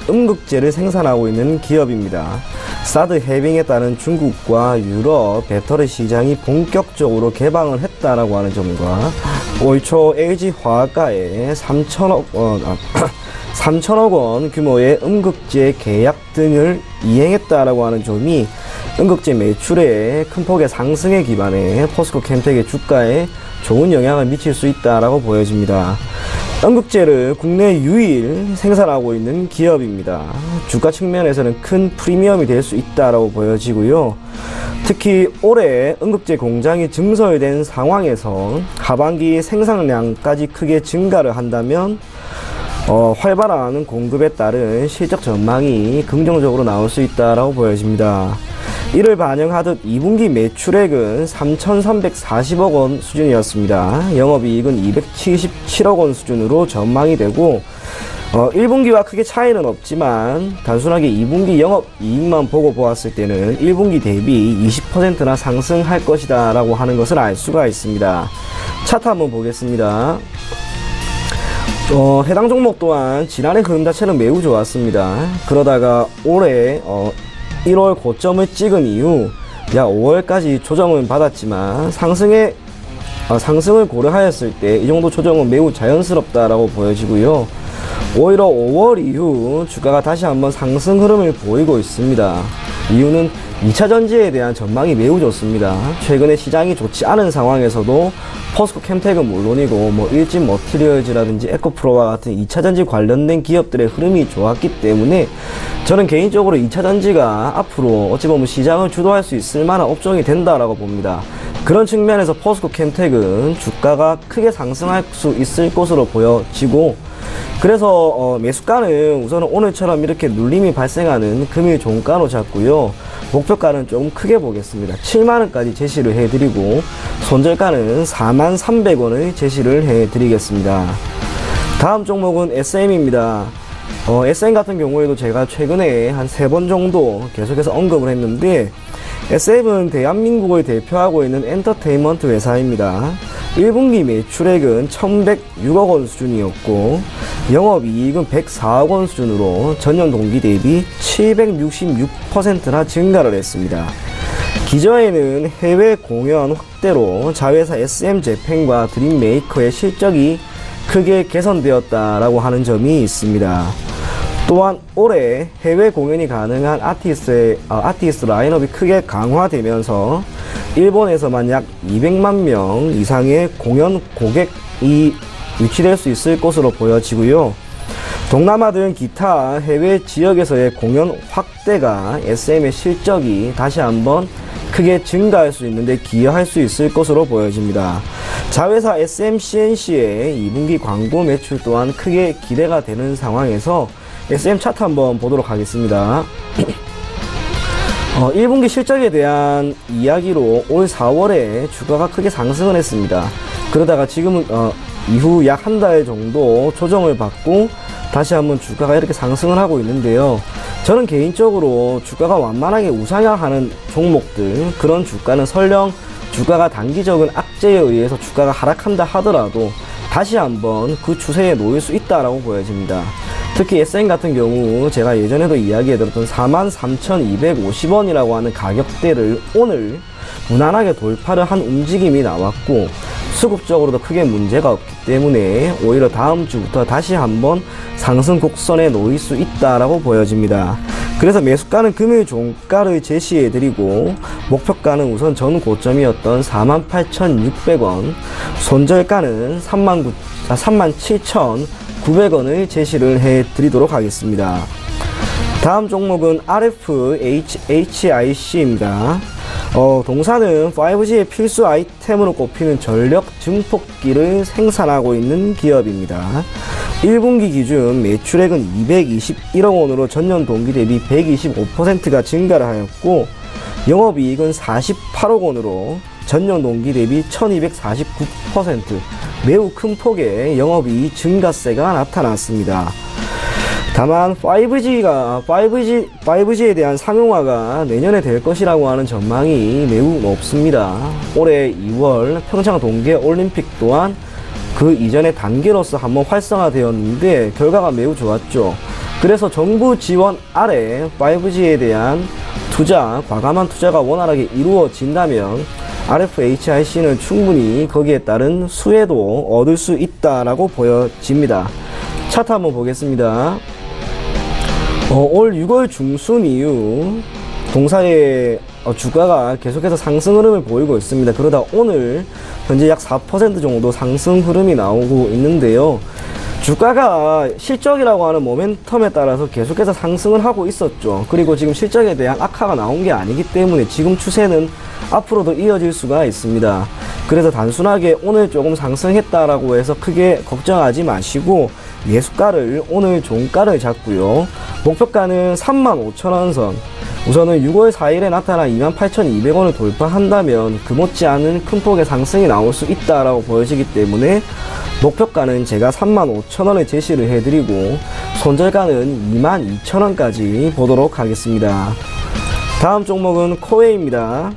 음극재를 생산하고 있는 기업입니다. 사드 해빙에 따른 중국과 유럽 배터리 시장이 본격적으로 개방을 했다라고 하는 점과 올 초 LG화학과에 3천억 원 규모의 음극재 계약 등을 이행했다라고 하는 점이 음극재 매출의 큰 폭의 상승에 기반해 포스코 캠텍의 주가에 좋은 영향을 미칠 수 있다라고 보여집니다. 음극재를 국내 유일 생산하고 있는 기업입니다. 주가 측면에서는 큰 프리미엄이 될 수 있다라고 보여지고요. 특히 올해 음극재 공장이 증설된 상황에서 하반기 생산량까지 크게 증가를 한다면 활발한 공급에 따른 실적 전망이 긍정적으로 나올 수 있다라고 보여집니다. 이를 반영하듯 2분기 매출액은 3,340억 원 수준이었습니다. 영업이익은 277억 원 수준으로 전망이 되고 1분기와 크게 차이는 없지만 단순하게 2분기 영업이익만 보고 보았을 때는 1분기 대비 20%나 상승할 것이다 라고 하는 것을 알 수가 있습니다. 차트 한번 보겠습니다. 해당 종목 또한 지난해 흐름 자체는 매우 좋았습니다. 그러다가 올해 1월 고점을 찍은 이후 약 5월까지 조정은 받았지만 상승을 고려하였을 때 이 정도 조정은 매우 자연스럽다라고 보여지고요. 오히려 5월 이후 주가가 다시 한번 상승 흐름을 보이고 있습니다. 이유는 2차 전지에 대한 전망이 매우 좋습니다. 최근에 시장이 좋지 않은 상황에서도 포스코 캠텍은 물론이고 일진 머티리얼즈라든지 에코프로와 같은 2차 전지 관련된 기업들의 흐름이 좋았기 때문에 저는 개인적으로 2차 전지가 앞으로 어찌 보면 시장을 주도할 수 있을 만한 업종이 된다라고 봅니다. 그런 측면에서 포스코 캠텍은 주가가 크게 상승할 수 있을 것으로 보여지고, 그래서 매수가는 우선은 오늘처럼 이렇게 눌림이 발생하는 금일 종가로 잡고요. 목표가는 조금 크게 보겠습니다. 7만원까지 제시를 해드리고 손절가는 43,300원을 제시를 해드리겠습니다. 다음 종목은 SM입니다. SM 같은 경우에도 제가 최근에 한 3번 정도 계속해서 언급을 했는데, SM은 대한민국을 대표하고 있는 엔터테인먼트 회사입니다. 1분기 매출액은 1,106억 원 수준이었고 영업이익은 104억 원 수준으로 전년 동기 대비 766%나 증가를 했습니다. 기존에는 해외 공연 확대로 자회사 SM재팬과 드림메이커의 실적이 크게 개선되었다라고 하는 점이 있습니다. 또한 올해 해외 공연이 가능한 아티스트 라인업이 크게 강화되면서 일본에서만 약 200만 명 이상의 공연 고객이 유치될 수 있을 것으로 보여지고요. 동남아 등 기타 해외 지역에서의 공연 확대가 SM의 실적이 다시 한번 크게 증가할 수 있는데 기여할 수 있을 것으로 보여집니다. 자회사 SMCNC의 2분기 광고 매출 또한 크게 기대가 되는 상황에서 SM 차트 한번 보도록 하겠습니다. 1분기 실적에 대한 이야기로 올 4월에 주가가 크게 상승을 했습니다. 그러다가 지금은 이후 약 한 달 정도 조정을 받고 다시 한번 주가가 이렇게 상승을 하고 있는데요. 저는 개인적으로 주가가 완만하게 우상향하는 종목들, 그런 주가는 설령 주가가 단기적인 악재에 의해서 주가가 하락한다 하더라도 다시 한번 그 추세에 놓일 수 있다라고 보여집니다. 특히 SM 같은 경우 제가 예전에도 이야기해드렸던 43,250원이라고 하는 가격대를 오늘 무난하게 돌파를 한 움직임이 나왔고 수급적으로도 크게 문제가 없기 때문에 오히려 다음 주부터 다시 한번 상승 곡선에 놓일 수 있다라고 보여집니다. 그래서 매수가는 금일 종가를 제시해드리고 목표가는 우선 전 고점이었던 48,600원, 손절가는 37,900원을 제시를 해드리도록 하겠습니다. 다음 종목은 RFHIC입니다. 동사는 5G의 필수 아이템으로 꼽히는 전력 증폭기를 생산하고 있는 기업입니다. 1분기 기준 매출액은 221억 원으로 전년 동기 대비 125%가 증가를 하였고 영업이익은 48억 원으로 전년 동기 대비 1249% 매우 큰 폭의 영업이익 증가세가 나타났습니다. 다만 5G에 대한 상용화가 내년에 될 것이라고 하는 전망이 매우 높습니다. 올해 2월 평창 동계 올림픽 또한 그 이전의 단계로서 한번 활성화되었는데 결과가 매우 좋았죠. 그래서 정부 지원 아래 5G에 대한 과감한 투자가 원활하게 이루어진다면 RFHIC는 충분히 거기에 따른 수혜도 얻을 수 있다라고 보여집니다. 차트 한번 보겠습니다. 올 6월 중순 이후 동사의 주가가 계속해서 상승 흐름을 보이고 있습니다. 그러다 오늘 현재 약 4% 정도 상승 흐름이 나오고 있는데요. 주가가 실적이라고 하는 모멘텀에 따라서 계속해서 상승을 하고 있었죠. 그리고 지금 실적에 대한 악화가 나온 게 아니기 때문에 지금 추세는 앞으로도 이어질 수가 있습니다. 그래서 단순하게 오늘 조금 상승했다라고 해서 크게 걱정하지 마시고 매수가를 오늘 종가를 잡고요. 목표가는 35,000원 선. 우선은 6월 4일에 나타난 28,200원을 돌파한다면 그 못지않은 큰 폭의 상승이 나올 수 있다라고 보여지기 때문에 목표가는 제가 35,000원을 제시를 해드리고 손절가는 22,000원까지 보도록 하겠습니다. 다음 종목은 코웨이입니다.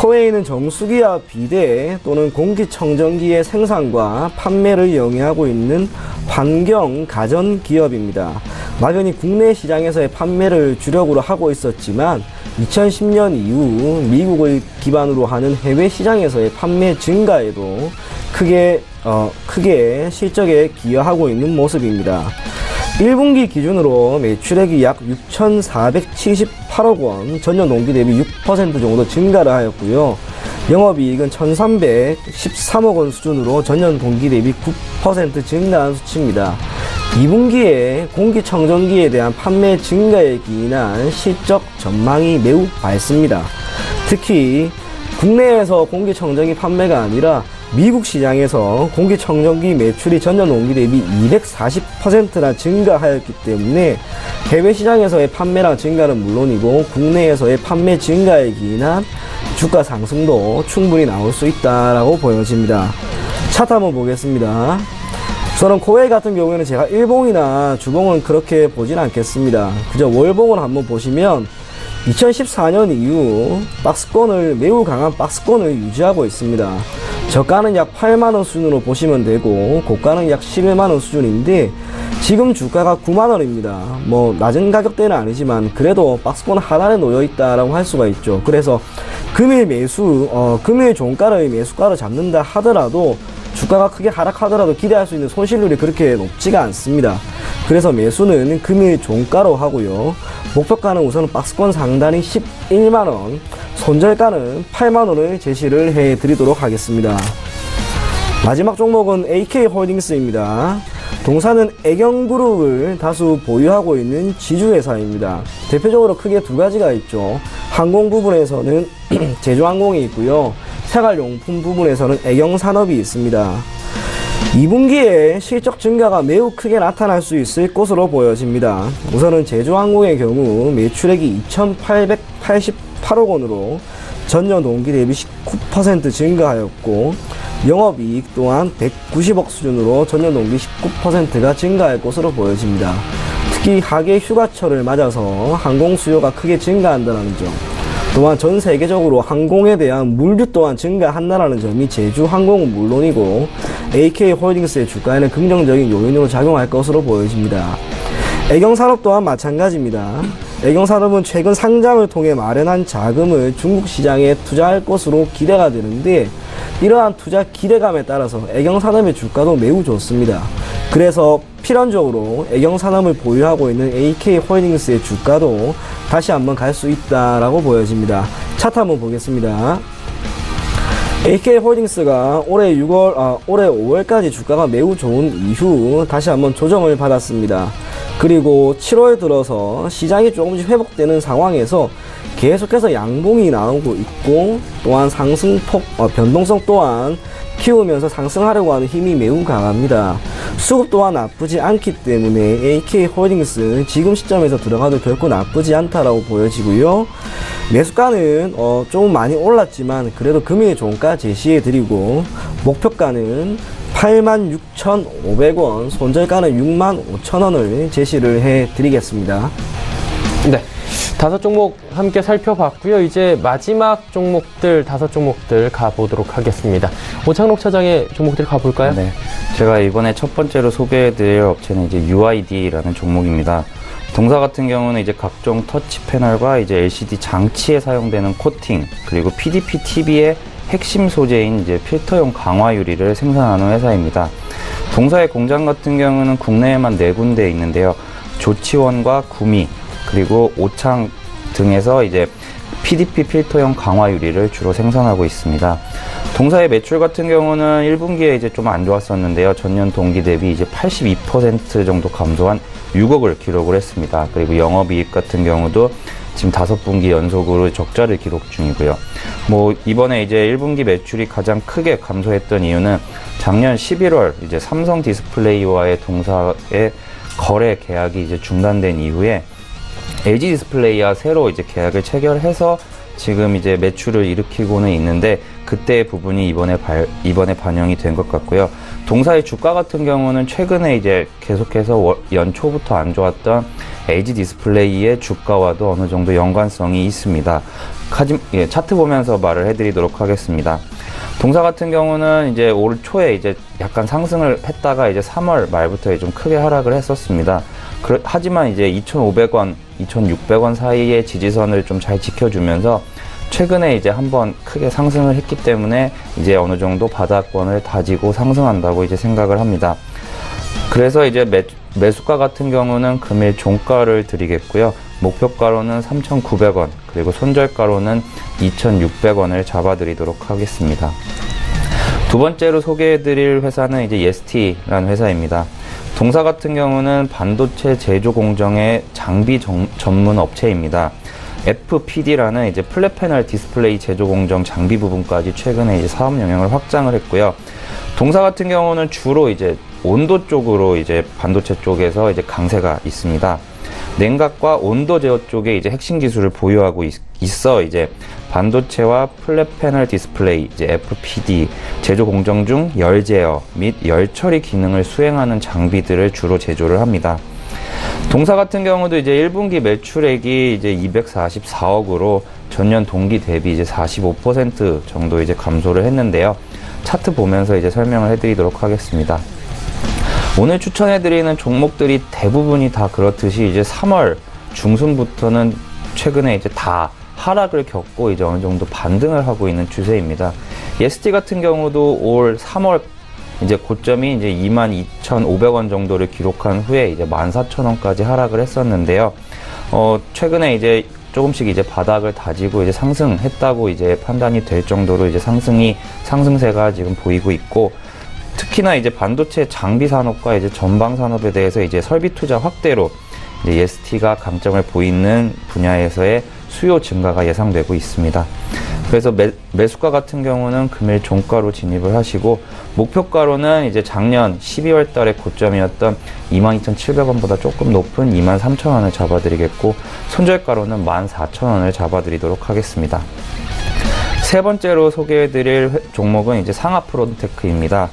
코웨이는 정수기와 비대 또는 공기청정기의 생산과 판매를 영위하고 있는 환경 가전 기업입니다. 막연히 국내 시장에서의 판매를 주력으로 하고 있었지만 2010년 이후 미국을 기반으로 하는 해외 시장에서의 판매 증가에도 크게 실적에 기여하고 있는 모습입니다. 1분기 기준으로 매출액이 약 6,478억 원, 전년 동기 대비 6% 정도 증가를 하였고요. 영업이익은 1,313억 원 수준으로 전년 동기 대비 9% 증가한 수치입니다. 2분기에 공기청정기에 대한 판매 증가에 기인한 실적 전망이 매우 밝습니다. 특히 국내에서 공기청정기 판매가 아니라 미국 시장에서 공기청정기 매출이 전년 동기 대비 240%나 증가하였기 때문에 해외 시장에서의 판매량 증가는 물론이고 국내에서의 판매 증가에 기인한 주가 상승도 충분히 나올 수 있다라고 보여집니다. 차트 한번 보겠습니다. 우선은 코웨이 같은 경우에는 제가 일봉이나 주봉은 그렇게 보진 않겠습니다. 그저 월봉을 한번 보시면 2014년 이후 매우 강한 박스권을 유지하고 있습니다. 저가는 약 8만원 수준으로 보시면 되고 고가는 약 11만원 수준인데 지금 주가가 9만원입니다. 뭐 낮은 가격대는 아니지만 그래도 박스권 하단에 놓여 있다라고 할 수가 있죠. 그래서 금일 종가를 매수가로 잡는다 하더라도 주가가 크게 하락하더라도 기대할 수 있는 손실률이 그렇게 높지가 않습니다. 그래서 매수는 금일 종가로 하고요. 목표가는 우선 박스권 상단이 11만원, 손절가는 8만원을 제시를 해드리도록 하겠습니다. 마지막 종목은 AK홀딩스입니다. 동사는 애경그룹을 다수 보유하고 있는 지주회사입니다. 대표적으로 크게 두 가지가 있죠. 항공 부분에서는 제주항공이 있고요. 생활용품 부분에서는 애경산업이 있습니다. 2분기에 실적 증가가 매우 크게 나타날 수 있을 것으로 보여집니다. 우선은 제주항공의 경우 매출액이 2,888억 원으로 전년 동기 대비 19% 증가하였고 영업이익 또한 190억 수준으로 전년 동기 19%가 증가할 것으로 보여집니다. 특히 하계 휴가철을 맞아서 항공 수요가 크게 증가한다는 점, 또한 전 세계적으로 항공에 대한 물류 또한 증가한다는 점이 제주항공은 물론이고 AK홀딩스의 주가에는 긍정적인 요인으로 작용할 것으로 보여집니다. 애경산업 또한 마찬가지입니다. 애경산업은 최근 상장을 통해 마련한 자금을 중국 시장에 투자할 것으로 기대가 되는데 이러한 투자 기대감에 따라서 애경산업의 주가도 매우 좋습니다. 그래서 필연적으로 애경산업을 보유하고 있는 AK홀딩스의 주가도 다시 한번 갈 수 있다라고 보여집니다. 차트 한번 보겠습니다. AK홀딩스가 올해 5월까지 주가가 매우 좋은 이후 다시 한번 조정을 받았습니다. 그리고 7월 들어서 시장이 조금씩 회복되는 상황에서 계속해서 양봉이 나오고 있고 또한 상승폭, 변동성 또한 키우면서 상승하려고 하는 힘이 매우 강합니다. 수급 또한 나쁘지 않기 때문에 AK홀딩스 지금 시점에서 들어가도 결코 나쁘지 않다라고 보여지고요. 매수가는 조금 많이 올랐지만 그래도 금일 종가 제시해 드리고 목표가는 86,500원, 손절가는 65,000원을 제시를 해 드리겠습니다. 네. 5종목 함께 살펴봤고요. 이제 마지막 종목들 5종목들 가보도록 하겠습니다. 오창록 차장의 종목들 가볼까요? 네. 제가 이번에 첫 번째로 소개해드릴 업체는 이제 UID라는 종목입니다. 동사 같은 경우는 이제 각종 터치 패널과 이제 LCD 장치에 사용되는 코팅, 그리고 PDP TV의 핵심 소재인 이제 필터용 강화 유리를 생산하는 회사입니다. 동사의 공장 같은 경우는 국내에만 4군데 있는데요. 조치원과 구미, 그리고 오창 등에서 이제 PDP 필터형 강화 유리를 주로 생산하고 있습니다. 동사의 매출 같은 경우는 1분기에 이제 좀 안 좋았었는데요. 전년 동기 대비 이제 82% 정도 감소한 6억을 기록을 했습니다. 그리고 영업이익 같은 경우도 지금 5분기 연속으로 적자를 기록 중이고요. 이번에 이제 1분기 매출이 가장 크게 감소했던 이유는 작년 11월 이제 삼성 디스플레이와의 동사의 거래 계약이 이제 중단된 이후에 LG 디스플레이와 새로 이제 계약을 체결해서 지금 이제 매출을 일으키고는 있는데 그때의 부분이 이번에 반영이 된 것 같고요. 동사의 주가 같은 경우는 최근에 이제 계속해서 연초부터 안 좋았던 LG 디스플레이의 주가와도 어느 정도 연관성이 있습니다. 차트 보면서 말을 해드리도록 하겠습니다. 동사 같은 경우는 이제 올 초에 이제 약간 상승을 했다가 이제 3월 말부터 좀 크게 하락을 했었습니다. 하지만 이제 2,500원, 2,600원 사이의 지지선을 좀 잘 지켜주면서 최근에 이제 한번 크게 상승을 했기 때문에 이제 어느 정도 바닥권을 다지고 상승한다고 이제 생각을 합니다. 그래서 이제 매수가 같은 경우는 금일 종가를 드리겠고요. 목표가로는 3,900원, 그리고 손절가로는 2,600원을 잡아드리도록 하겠습니다. 두 번째로 소개해드릴 회사는 이제 예스티라는 회사입니다. 동사 같은 경우는 반도체 제조 공정의 장비 전문 업체입니다. FPD라는 이제 플랫 패널 디스플레이 제조 공정 장비 부분까지 최근에 이제 사업 영역을 확장을 했고요. 동사 같은 경우는 주로 이제 온도 쪽으로 이제 반도체 쪽에서 이제 강세가 있습니다. 냉각과 온도 제어 쪽에 이제 핵심 기술을 보유하고 있어 이제 반도체와 플랫 패널 디스플레이 이제 FPD 제조 공정 중 열 제어 및 열 처리 기능을 수행하는 장비들을 주로 제조를 합니다. 동사 같은 경우도 이제 1분기 매출액이 이제 244억으로 전년 동기 대비 이제 45% 정도 이제 감소를 했는데요. 차트 보면서 이제 설명을 해드리도록 하겠습니다. 오늘 추천해드리는 종목들이 대부분이 다 그렇듯이 이제 3월 중순부터는 최근에 이제 다 하락을 겪고 이제 어느 정도 반등을 하고 있는 추세입니다. 예스티 같은 경우도 올 3월 이제 고점이 이제 22,500원 정도를 기록한 후에 이제 14,000원까지 하락을 했었는데요. 최근에 이제 조금씩 이제 바닥을 다지고 이제 상승했다고 이제 판단이 될 정도로 이제 상승세가 지금 보이고 있고, 특히나 이제 반도체 장비 산업과 이제 전방 산업에 대해서 이제 설비 투자 확대로 이제 예스티가 강점을 보이는 분야에서의 수요 증가가 예상되고 있습니다. 그래서 매수가 같은 경우는 금일 종가로 진입을 하시고, 목표가로는 이제 작년 12월 달에 고점이었던 22,700원보다 조금 높은 23,000원을 잡아드리겠고, 손절가로는 14,000원을 잡아드리도록 하겠습니다. 세 번째로 소개해드릴 종목은 이제 상하프론테크입니다.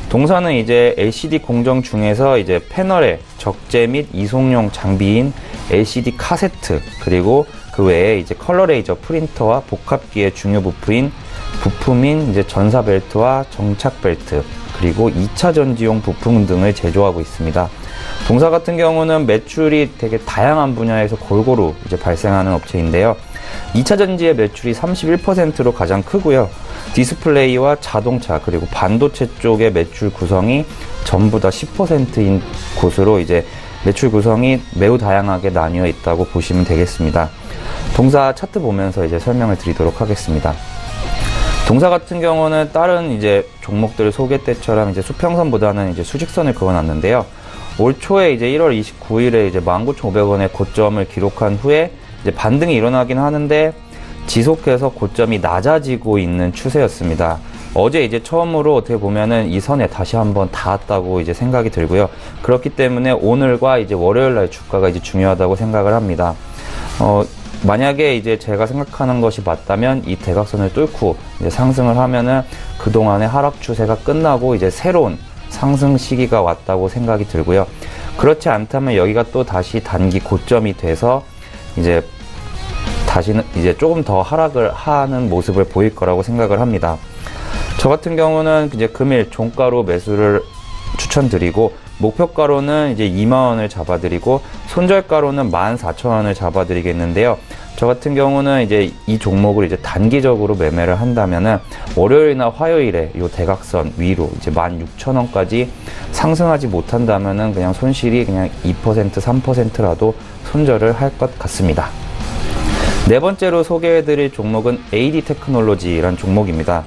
동사는 이제 LCD 공정 중에서 이제 패널의 적재 및 이송용 장비인 LCD 카세트, 그리고 그 외에 이제 컬러 레이저 프린터와 복합기의 중요 부품인 이제 전사 벨트와 정착 벨트, 그리고 2차 전지용 부품 등을 제조하고 있습니다. 동사 같은 경우는 매출이 되게 다양한 분야에서 골고루 이제 발생하는 업체인데요. 2차 전지의 매출이 31%로 가장 크고요. 디스플레이와 자동차 그리고 반도체 쪽의 매출 구성이 전부 다 10%인 곳으로 이제 매출 구성이 매우 다양하게 나뉘어 있다고 보시면 되겠습니다. 동사 차트 보면서 이제 설명을 드리도록 하겠습니다. 동사 같은 경우는 다른 이제 종목들 소개 때처럼 이제 수평선보다는 이제 수직선을 그어놨는데요. 올 초에 이제 1월 29일에 이제 19,500원의 고점을 기록한 후에 이제 반등이 일어나긴 하는데 지속해서 고점이 낮아지고 있는 추세였습니다. 어제 이제 처음으로 어떻게 보면은 이 선에 다시 한번 닿았다고 이제 생각이 들고요. 그렇기 때문에 오늘과 이제 월요일 날 주가가 이제 중요하다고 생각을 합니다. 만약에 이제 제가 생각하는 것이 맞다면 이 대각선을 뚫고 이제 상승을 하면은 그동안의 하락 추세가 끝나고 이제 새로운 상승 시기가 왔다고 생각이 들고요. 그렇지 않다면 여기가 또 다시 단기 고점이 돼서 이제 다시는 이제 조금 더 하락을 하는 모습을 보일 거라고 생각을 합니다. 저 같은 경우는 이제 금일 종가로 매수를 추천드리고, 목표가로는 이제 2만원을 잡아드리고, 손절가로는 14,000원을 잡아드리겠는데요. 저 같은 경우는 이제 이 종목을 이제 단기적으로 매매를 한다면은 월요일이나 화요일에 이 대각선 위로 이제 16,000원까지 상승하지 못한다면은 그냥 손실이 그냥 2%, 3%라도 손절을 할 것 같습니다. 네 번째로 소개해드릴 종목은 AD 테크놀로지라는 종목입니다.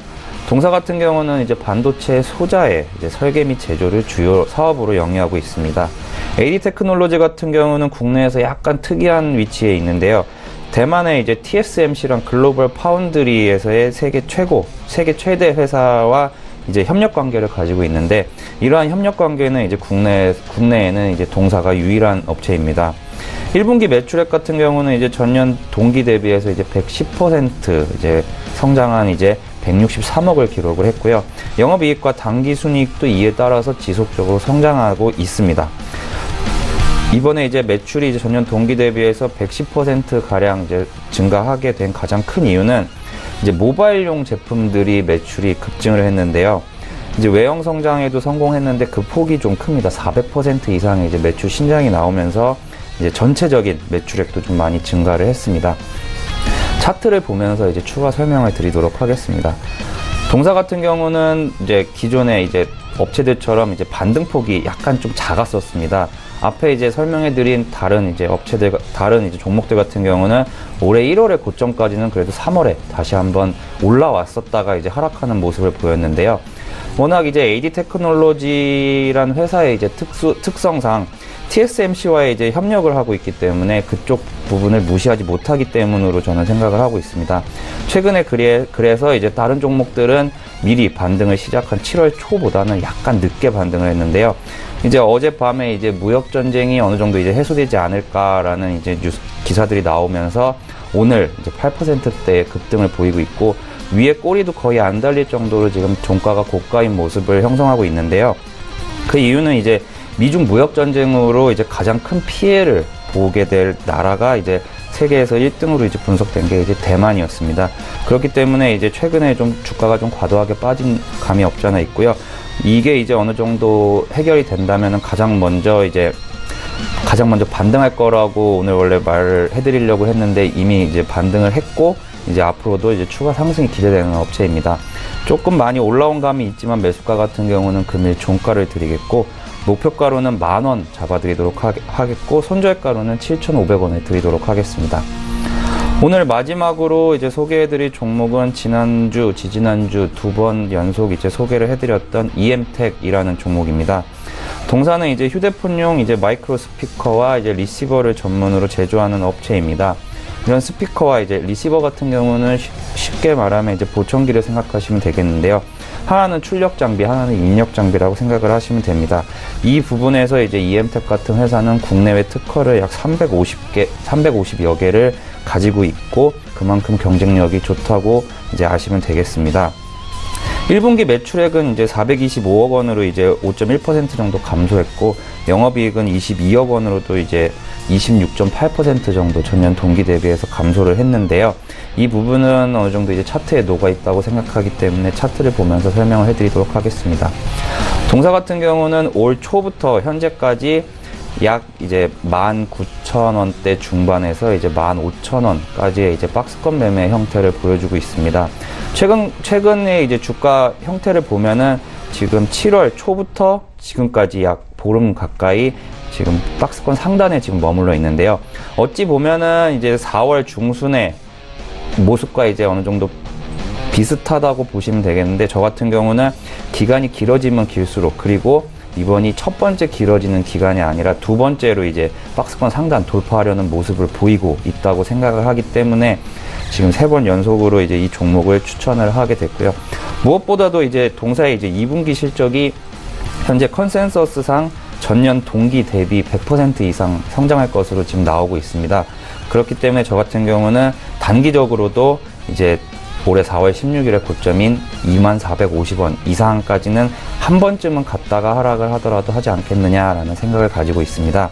동사 같은 경우는 이제 반도체 소자의 이제 설계 및 제조를 주요 사업으로 영위하고 있습니다. AD 테크놀로지 같은 경우는 국내에서 약간 특이한 위치에 있는데요. 대만의 이제 TSMC랑 글로벌 파운드리에서의 세계 최대 회사와 이제 협력 관계를 가지고 있는데, 이러한 협력 관계는 이제 국내에는 이제 동사가 유일한 업체입니다. 1분기 매출액 같은 경우는 이제 전년 동기 대비해서 이제 110% 이제 성장한 이제 163억을 기록을 했고요. 영업이익과 당기순이익도 이에 따라서 지속적으로 성장하고 있습니다. 이번에 이제 매출이 이제 전년 동기 대비해서 110% 가량 이제 증가하게 된 가장 큰 이유는 이제 모바일용 제품들이 매출이 급증을 했는데요. 이제 외형 성장에도 성공했는데 그 폭이 좀 큽니다. 400% 이상의 이제 매출 신장이 나오면서 이제 전체적인 매출액도 좀 많이 증가를 했습니다. 차트를 보면서 이제 추가 설명을 드리도록 하겠습니다. 동사 같은 경우는 이제 기존의 이제 업체들처럼 이제 반등폭이 약간 좀 작았었습니다. 앞에 이제 설명해드린 다른 이제 업체들, 다른 이제 종목들 같은 경우는 올해 1월의 고점까지는 그래도 3월에 다시 한번 올라왔었다가 이제 하락하는 모습을 보였는데요. 워낙 이제 AD 테크놀로지란 회사의 이제 특성상 TSMC와의 이제 협력을 하고 있기 때문에 그쪽 부분을 무시하지 못하기 때문으로 저는 생각을 하고 있습니다. 최근에 그래서 이제 다른 종목들은 미리 반등을 시작한 7월 초보다는 약간 늦게 반등을 했는데요. 이제 어젯밤에 이제 무역 전쟁이 어느 정도 이제 해소되지 않을까라는 이제 기사들이 나오면서 오늘 이제 8%대의 급등을 보이고 있고, 위에 꼬리도 거의 안 달릴 정도로 지금 종가가 고가인 모습을 형성하고 있는데요. 그 이유는 이제 미중 무역 전쟁으로 이제 가장 큰 피해를 보게 될 나라가 이제 세계에서 1등으로 이제 분석된 게 이제 대만이었습니다. 그렇기 때문에 이제 최근에 좀 주가가 좀 과도하게 빠진 감이 없지 않아 있고요. 이게 이제 어느 정도 해결이 된다면은 가장 먼저 반등할 거라고 오늘 원래 말을 해드리려고 했는데 이미 이제 반등을 했고, 이제 앞으로도 이제 추가 상승이 기대되는 업체입니다. 조금 많이 올라온 감이 있지만 매수가 같은 경우는 금일 종가를 드리겠고, 목표가로는 10,000원 잡아드리도록 하겠고, 손절가로는 7,500원에 드리도록 하겠습니다. 오늘 마지막으로 이제 소개해드릴 종목은 지지난주 두 번 연속 이제 소개를 해드렸던 EM텍이라는 종목입니다. 동사는 이제 휴대폰용 이제 마이크로 스피커와 이제 리시버를 전문으로 제조하는 업체입니다. 이런 스피커와 이제 리시버 같은 경우는 쉽게 말하면 이제 보청기를 생각하시면 되겠는데요. 하나는 출력 장비, 하나는 입력 장비라고 생각을 하시면 됩니다. 이 부분에서 이제 EM텍 같은 회사는 국내외 특허를 약 350여 개를 가지고 있고, 그만큼 경쟁력이 좋다고 이제 아시면 되겠습니다. 1분기 매출액은 이제 425억 원으로 이제 5.1% 정도 감소했고, 영업이익은 22억 원으로도 이제 26.8% 정도 전년 동기 대비해서 감소를 했는데요. 이 부분은 어느 정도 이제 차트에 녹아 있다고 생각하기 때문에 차트를 보면서 설명을 해드리도록 하겠습니다. 동사 같은 경우는 올 초부터 현재까지 약 이제 19,000원대 중반에서 이제 15,000원까지의 이제 박스권 매매 형태를 보여주고 있습니다. 최근에 이제 주가 형태를 보면은 지금 7월 초부터 지금까지 약 보름 가까이 지금 박스권 상단에 지금 머물러 있는데요. 어찌 보면은 이제 4월 중순에 모습과 이제 어느 정도 비슷하다고 보시면 되겠는데, 저 같은 경우는 기간이 길어지면 길수록, 그리고 이번이 첫 번째 길어지는 기간이 아니라 두 번째로 이제 박스권 상단 돌파하려는 모습을 보이고 있다고 생각을 하기 때문에 지금 3번 연속으로 이제 이 종목을 추천을 하게 됐고요. 무엇보다도 이제 동사의 이제 2분기 실적이 현재 컨센서스상 전년 동기 대비 100% 이상 성장할 것으로 지금 나오고 있습니다. 그렇기 때문에 저 같은 경우는 단기적으로도 이제 올해 4월 16일의 고점인 2450원 이상까지는 한 번쯤은 갔다가 하락을 하더라도 하지 않겠느냐라는 생각을 가지고 있습니다.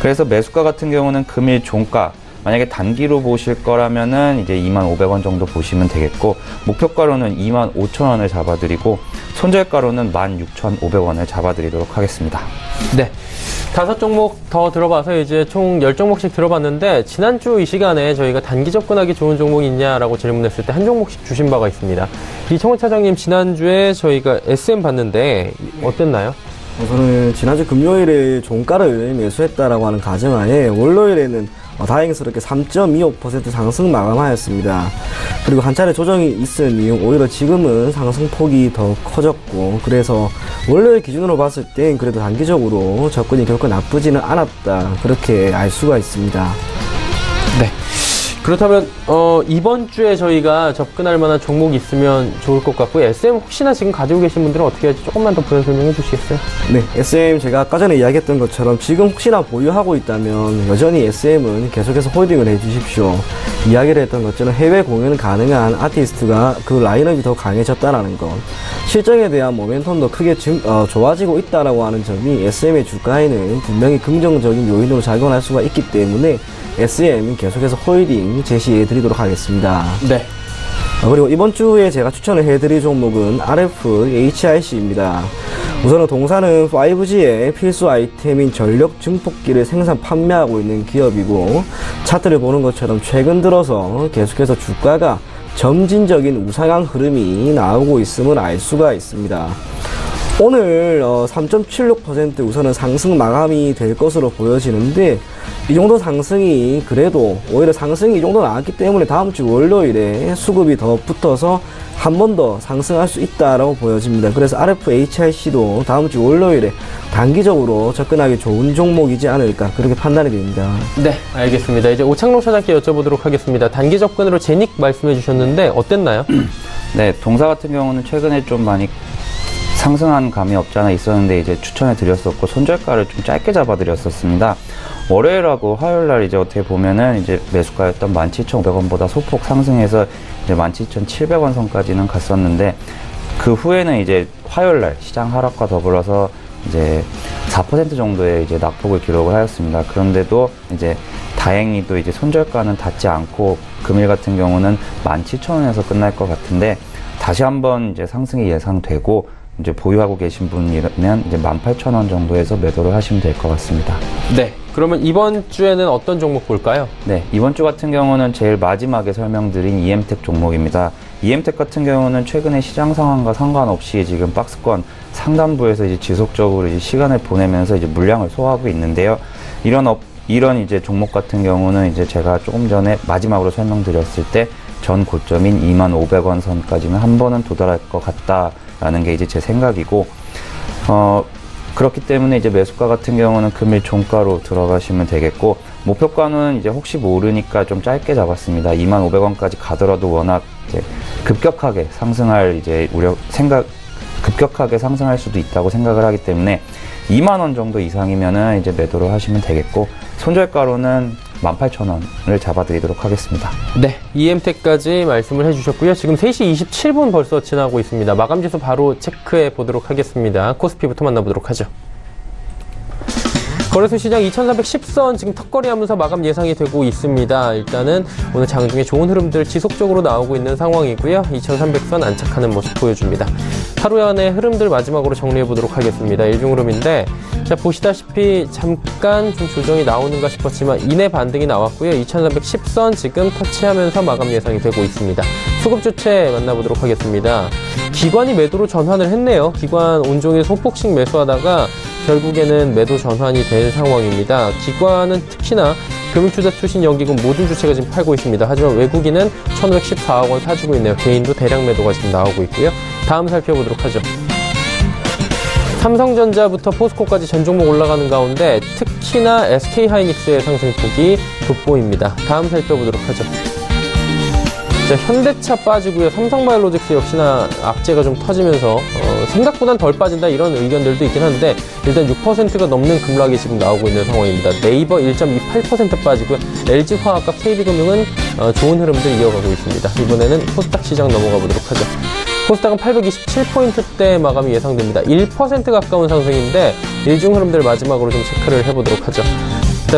그래서 매수가 같은 경우는 금일 종가, 만약에 단기로 보실 거라면은 이제 25,000원 정도 보시면 되겠고, 목표가로는 25,000원을 잡아드리고, 손절가로는 16,500원을 잡아드리도록 하겠습니다. 네. 5종목 더 들어봐서 이제 총 10종목씩 들어봤는데, 지난주 이 시간에 저희가 단기 접근하기 좋은 종목이 있냐라고 질문했을 때 한 종목씩 주신 바가 있습니다. 이청훈 차장님, 지난주에 저희가 SM 봤는데 어땠나요? 저는 지난주 금요일에 종가를 매수했다라고 하는 가정하에 월요일에는 다행스럽게 3.25% 상승 마감하였습니다. 그리고 한 차례 조정이 있은 이후 오히려 지금은 상승폭이 더 커졌고, 그래서 원래 기준으로 봤을 땐 그래도 단기적으로 접근이 결코 나쁘지는 않았다, 그렇게 알 수가 있습니다. 네. 그렇다면 이번 주에 저희가 접근할 만한 종목이 있으면 좋을 것 같고요. SM 혹시나 지금 가지고 계신 분들은 어떻게 할지 조금만 더 부연 설명해 주시겠어요? 네, SM 제가 아까 전에 이야기했던 것처럼 지금 혹시나 보유하고 있다면 여전히 SM은 계속해서 홀딩을 해 주십시오. 이야기를 했던 것처럼 해외 공연 가능한 아티스트가 그 라인업이 더 강해졌다라는 것, 실적에 대한 모멘텀도 크게 좋아지고 있다라고 하는 점이 SM의 주가에는 분명히 긍정적인 요인으로 작용할 수가 있기 때문에 SM 계속해서 홀딩 제시해 드리도록 하겠습니다. 네. 그리고 이번 주에 제가 추천을 해드릴 종목은 RFHIC입니다. 우선은 동사는 5G의 필수 아이템인 전력 증폭기를 생산 판매하고 있는 기업이고, 차트를 보는 것처럼 최근 들어서 계속해서 주가가 점진적인 우상향 흐름이 나오고 있음을 알 수가 있습니다. 오늘 3.76% 우선은 상승 마감이 될 것으로 보여지는데, 이 정도 상승이 그래도 오히려 상승이 이 정도 나왔기 때문에 다음 주 월요일에 수급이 더 붙어서 한 번 더 상승할 수 있다라고 보여집니다. 그래서 RFHIC도 다음 주 월요일에 단기적으로 접근하기 좋은 종목이지 않을까, 그렇게 판단이 됩니다. 네, 알겠습니다. 이제 오창록 차장께 여쭤보도록 하겠습니다. 단기 접근으로 제닉 말씀해 주셨는데 어땠나요? 네, 동사 같은 경우는 최근에 좀 많이 상승한 감이 없지 않아 있었는데 이제 추천해 드렸었고, 손절가를 좀 짧게 잡아 드렸었습니다. 월요일하고 화요일날 이제 어떻게 보면은 이제 매수가였던 17,500원보다 소폭 상승해서 이제 17,700원 선까지는 갔었는데, 그 후에는 이제 화요일날 시장 하락과 더불어서 이제 4% 정도의 이제 낙폭을 기록을 하였습니다. 그런데도 이제 다행히도 이제 손절가는 닿지 않고 금일 같은 경우는 17,000원에서 끝날 것 같은데, 다시 한번 이제 상승이 예상되고, 이제 보유하고 계신 분이면 이제 18,000원 정도에서 매도를 하시면 될 것 같습니다. 네. 그러면 이번 주에는 어떤 종목 볼까요? 네, 이번 주 같은 경우는 제일 마지막에 설명드린 EM텍 종목입니다. EM텍 같은 경우는 최근에 시장 상황과 상관없이 지금 박스권 상단부에서 이제 지속적으로 이제 시간을 보내면서 이제 물량을 소화하고 있는데요. 이런 이제 종목 같은 경우는 이제 제가 조금 전에 마지막으로 설명드렸을 때 전 고점인 25,000원 선까지는 한 번은 도달할 것 같다라는 게 이제 제 생각이고, 그렇기 때문에 이제 매수가 같은 경우는 금일 종가로 들어가시면 되겠고, 목표가는 이제 혹시 모르니까 좀 짧게 잡았습니다. 25,000원까지 가더라도 워낙 이제 급격하게 상승할 이제 급격하게 상승할 수도 있다고 생각을 하기 때문에 20,000원 정도 이상이면은 이제 매도를 하시면 되겠고, 손절가로는 18,000원을 잡아드리도록 하겠습니다. 네, EM텍까지 말씀을 해주셨고요. 지금 3시 27분 벌써 지나고 있습니다. 마감지수 바로 체크해 보도록 하겠습니다. 코스피부터 만나보도록 하죠. 거래소 시장 2,410선 지금 턱걸이하면서 마감 예상이 되고 있습니다. 일단은 오늘 장중에 좋은 흐름들 지속적으로 나오고 있는 상황이고요. 2,300선 안착하는 모습 보여줍니다. 하루연의 흐름들 마지막으로 정리해 보도록 하겠습니다. 일중 흐름인데, 자, 보시다시피 잠깐 좀 조정이 나오는가 싶었지만 이내 반등이 나왔고요. 2,410선 지금 터치하면서 마감 예상이 되고 있습니다. 수급 주체 만나보도록 하겠습니다. 기관이 매도로 전환을 했네요. 기관 온종일 소폭씩 매수하다가 결국에는 매도 전환이 된 상황입니다. 기관은 특히나 금융투자 투신 연기금 모든 주체가 지금 팔고 있습니다. 하지만 외국인은 1,514억 원 사주고 있네요. 개인도 대량 매도가 지금 나오고 있고요. 다음 살펴보도록 하죠. 삼성전자부터 포스코까지 전 종목 올라가는 가운데 특히나 SK하이닉스의 상승폭이 돋보입니다. 다음 살펴보도록 하죠. 자, 현대차 빠지고요. 삼성바이오로직스 역시나 악재가 좀 터지면서 생각보단 덜 빠진다, 이런 의견들도 있긴 한데 일단 6%가 넘는 급락이 지금 나오고 있는 상황입니다. 네이버 1.28% 빠지고요. LG화학과 KB금융은 좋은 흐름들 이어가고 있습니다. 이번에는 코스닥 시장 넘어가 보도록 하죠. 코스닥은 827포인트대 마감이 예상됩니다. 1% 가까운 상승인데 일중 흐름들 마지막으로 좀 체크를 해보도록 하죠.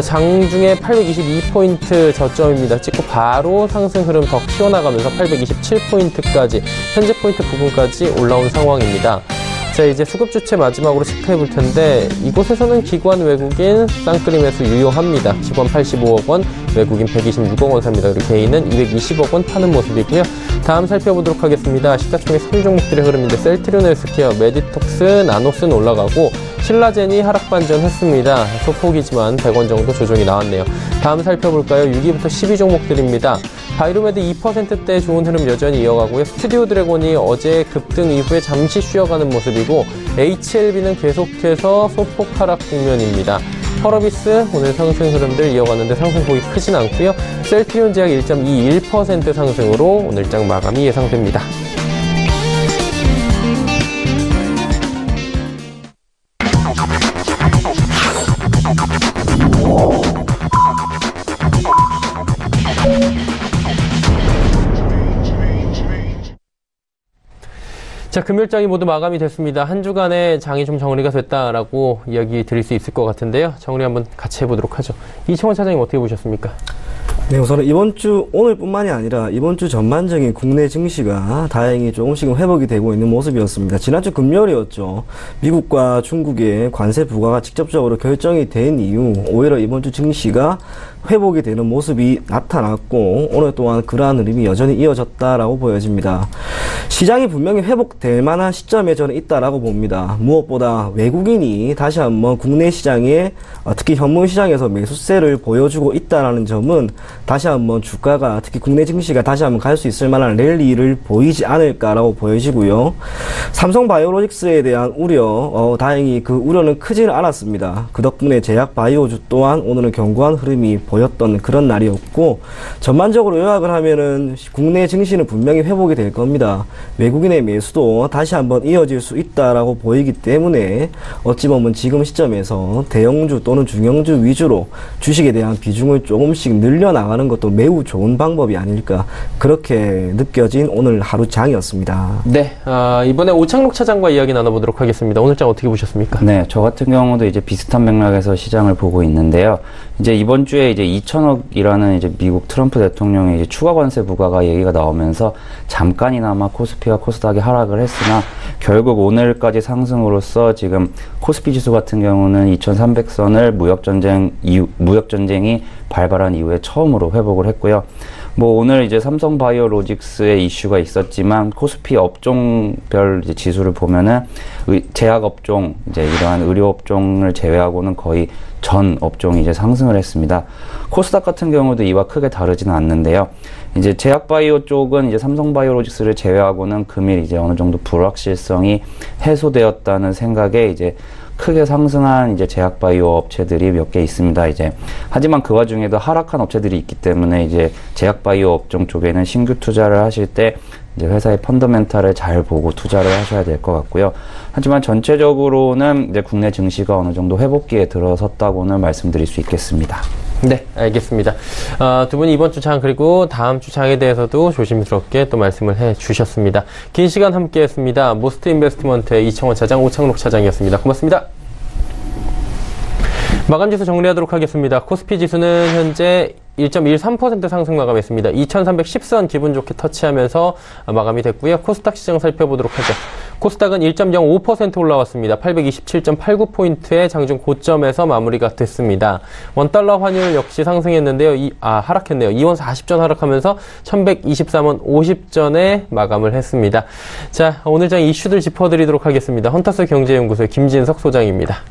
장중에 822포인트 저점입니다. 찍고 바로 상승 흐름 더 키워나가면서 827포인트까지 현재 포인트 부분까지 올라온 상황입니다. 자, 이제 수급 주체 마지막으로 체크해 볼 텐데 이곳에서는 기관 외국인 쌍끌이 매수 유효합니다. 기관 85억 원, 외국인 126억 원 삽니다. 그리고 개인은 220억 원 파는 모습이고요. 다음 살펴보도록 하겠습니다. 시가총액 3종목들의 흐름인데 셀트리온 헬스케어, 메디톡스, 나노스는 올라가고 신라젠이 하락 반전했습니다. 소폭이지만 100원 정도 조정이 나왔네요. 다음 살펴볼까요? 6위부터 12종목들입니다. 바이로메드 2%대 좋은 흐름 여전히 이어가고요. 스튜디오 드래곤이 어제 급등 이후에 잠시 쉬어가는 모습이고 HLB는 계속해서 소폭 하락 국면입니다. 펄어비스 오늘 상승 흐름들 이어가는데 상승폭이 크진 않고요. 셀트리온 제약 1.21% 상승으로 오늘장 마감이 예상됩니다. 자, 금요일장이 모두 마감이 됐습니다. 한 주간의 장이 좀 정리가 됐다라고 이야기 드릴 수 있을 것 같은데요. 정리 한번 같이 해보도록 하죠. 이청원 차장님 어떻게 보셨습니까? 네, 우선은 이번 주 오늘뿐만이 아니라 이번 주 전반적인 국내 증시가 다행히 조금씩은 회복이 되고 있는 모습이었습니다. 지난주 금요일이었죠. 미국과 중국의 관세 부과가 직접적으로 결정이 된 이후 오히려 이번 주 증시가 회복이 되는 모습이 나타났고 오늘 또한 그러한 흐름이 여전히 이어졌다라고 보여집니다. 시장이 분명히 회복될 만한 시점에 저는 있다라고 봅니다. 무엇보다 외국인이 다시 한번 국내 시장에 특히 현물 시장에서 매수세를 보여주고 있다라는 점은 다시 한번 주가가 특히 국내 증시가 다시 한번 갈 수 있을 만한 랠리를 보이지 않을까라고 보여지고요. 삼성바이오로직스에 대한 우려, 다행히 그 우려는 크지는 않았습니다. 그 덕분에 제약바이오주 또한 오늘은 견고한 흐름이 보였던 그런 날이었고 전반적으로 요약을 하면은 국내 증시는 분명히 회복이 될 겁니다. 외국인의 매수도 다시 한번 이어질 수 있다라고 보이기 때문에 어찌 보면 지금 시점에서 대형주 또는 중형주 위주로 주식에 대한 비중을 조금씩 늘려나가는 것도 매우 좋은 방법이 아닐까 그렇게 느껴진 오늘 하루 장이었습니다. 네, 이번에 오창록 차장과 이야기 나눠보도록 하겠습니다. 오늘 장 어떻게 보셨습니까? 네, 저 같은 경우도 이제 비슷한 맥락에서 시장을 보고 있는데요. 이제 이번 주에 이제 2천억이라는 이제 미국 트럼프 대통령의 이제 추가 관세 부과가 얘기가 나오면서 잠깐이나마 코스피와 코스닥이 하락을 했으나 결국 오늘까지 상승으로써 지금 코스피 지수 같은 경우는 2,300선을 무역전쟁이 발발한 이후에 처음으로 회복을 했고요. 뭐 오늘 이제 삼성바이오로직스의 이슈가 있었지만 코스피 업종별 이제 지수를 보면은 제약업종 이제 이러한 의료업종을 제외하고는 거의 전 업종이 이제 상승을 했습니다. 코스닥 같은 경우도 이와 크게 다르지는 않는데요. 이제 제약바이오 쪽은 이제 삼성바이오로직스를 제외하고는 금일 이제 어느 정도 불확실성이 해소되었다는 생각에 이제 크게 상승한 이제 제약바이오 업체들이 몇 개 있습니다. 이제 하지만 그 와중에도 하락한 업체들이 있기 때문에 이제 제약바이오 업종 쪽에는 신규 투자를 하실 때 이제 회사의 펀더멘탈을 잘 보고 투자를 하셔야 될 것 같고요. 하지만 전체적으로는 이제 국내 증시가 어느 정도 회복기에 들어섰다고는 말씀드릴 수 있겠습니다. 네, 알겠습니다. 두 분이 이번 주 장 그리고 다음 주 장에 대해서도 조심스럽게 또 말씀을 해주셨습니다. 긴 시간 함께했습니다. 모스트 인베스트먼트의 이청원 차장, 오창록 차장이었습니다. 고맙습니다. 마감지수 정리하도록 하겠습니다. 코스피 지수는 현재 1.13% 상승 마감했습니다. 2310선 기분 좋게 터치하면서 마감이 됐고요. 코스닥 시장 살펴보도록 하죠. 코스닥은 1.05% 올라왔습니다. 827.89포인트의 장중 고점에서 마무리가 됐습니다. 원달러 환율 역시 상승했는데요. 하락했네요. 2원 40전 하락하면서 1123원 50전에 마감을 했습니다. 자, 오늘 장 이슈들 짚어드리도록 하겠습니다. 헌터스 경제연구소의 김진석 소장입니다.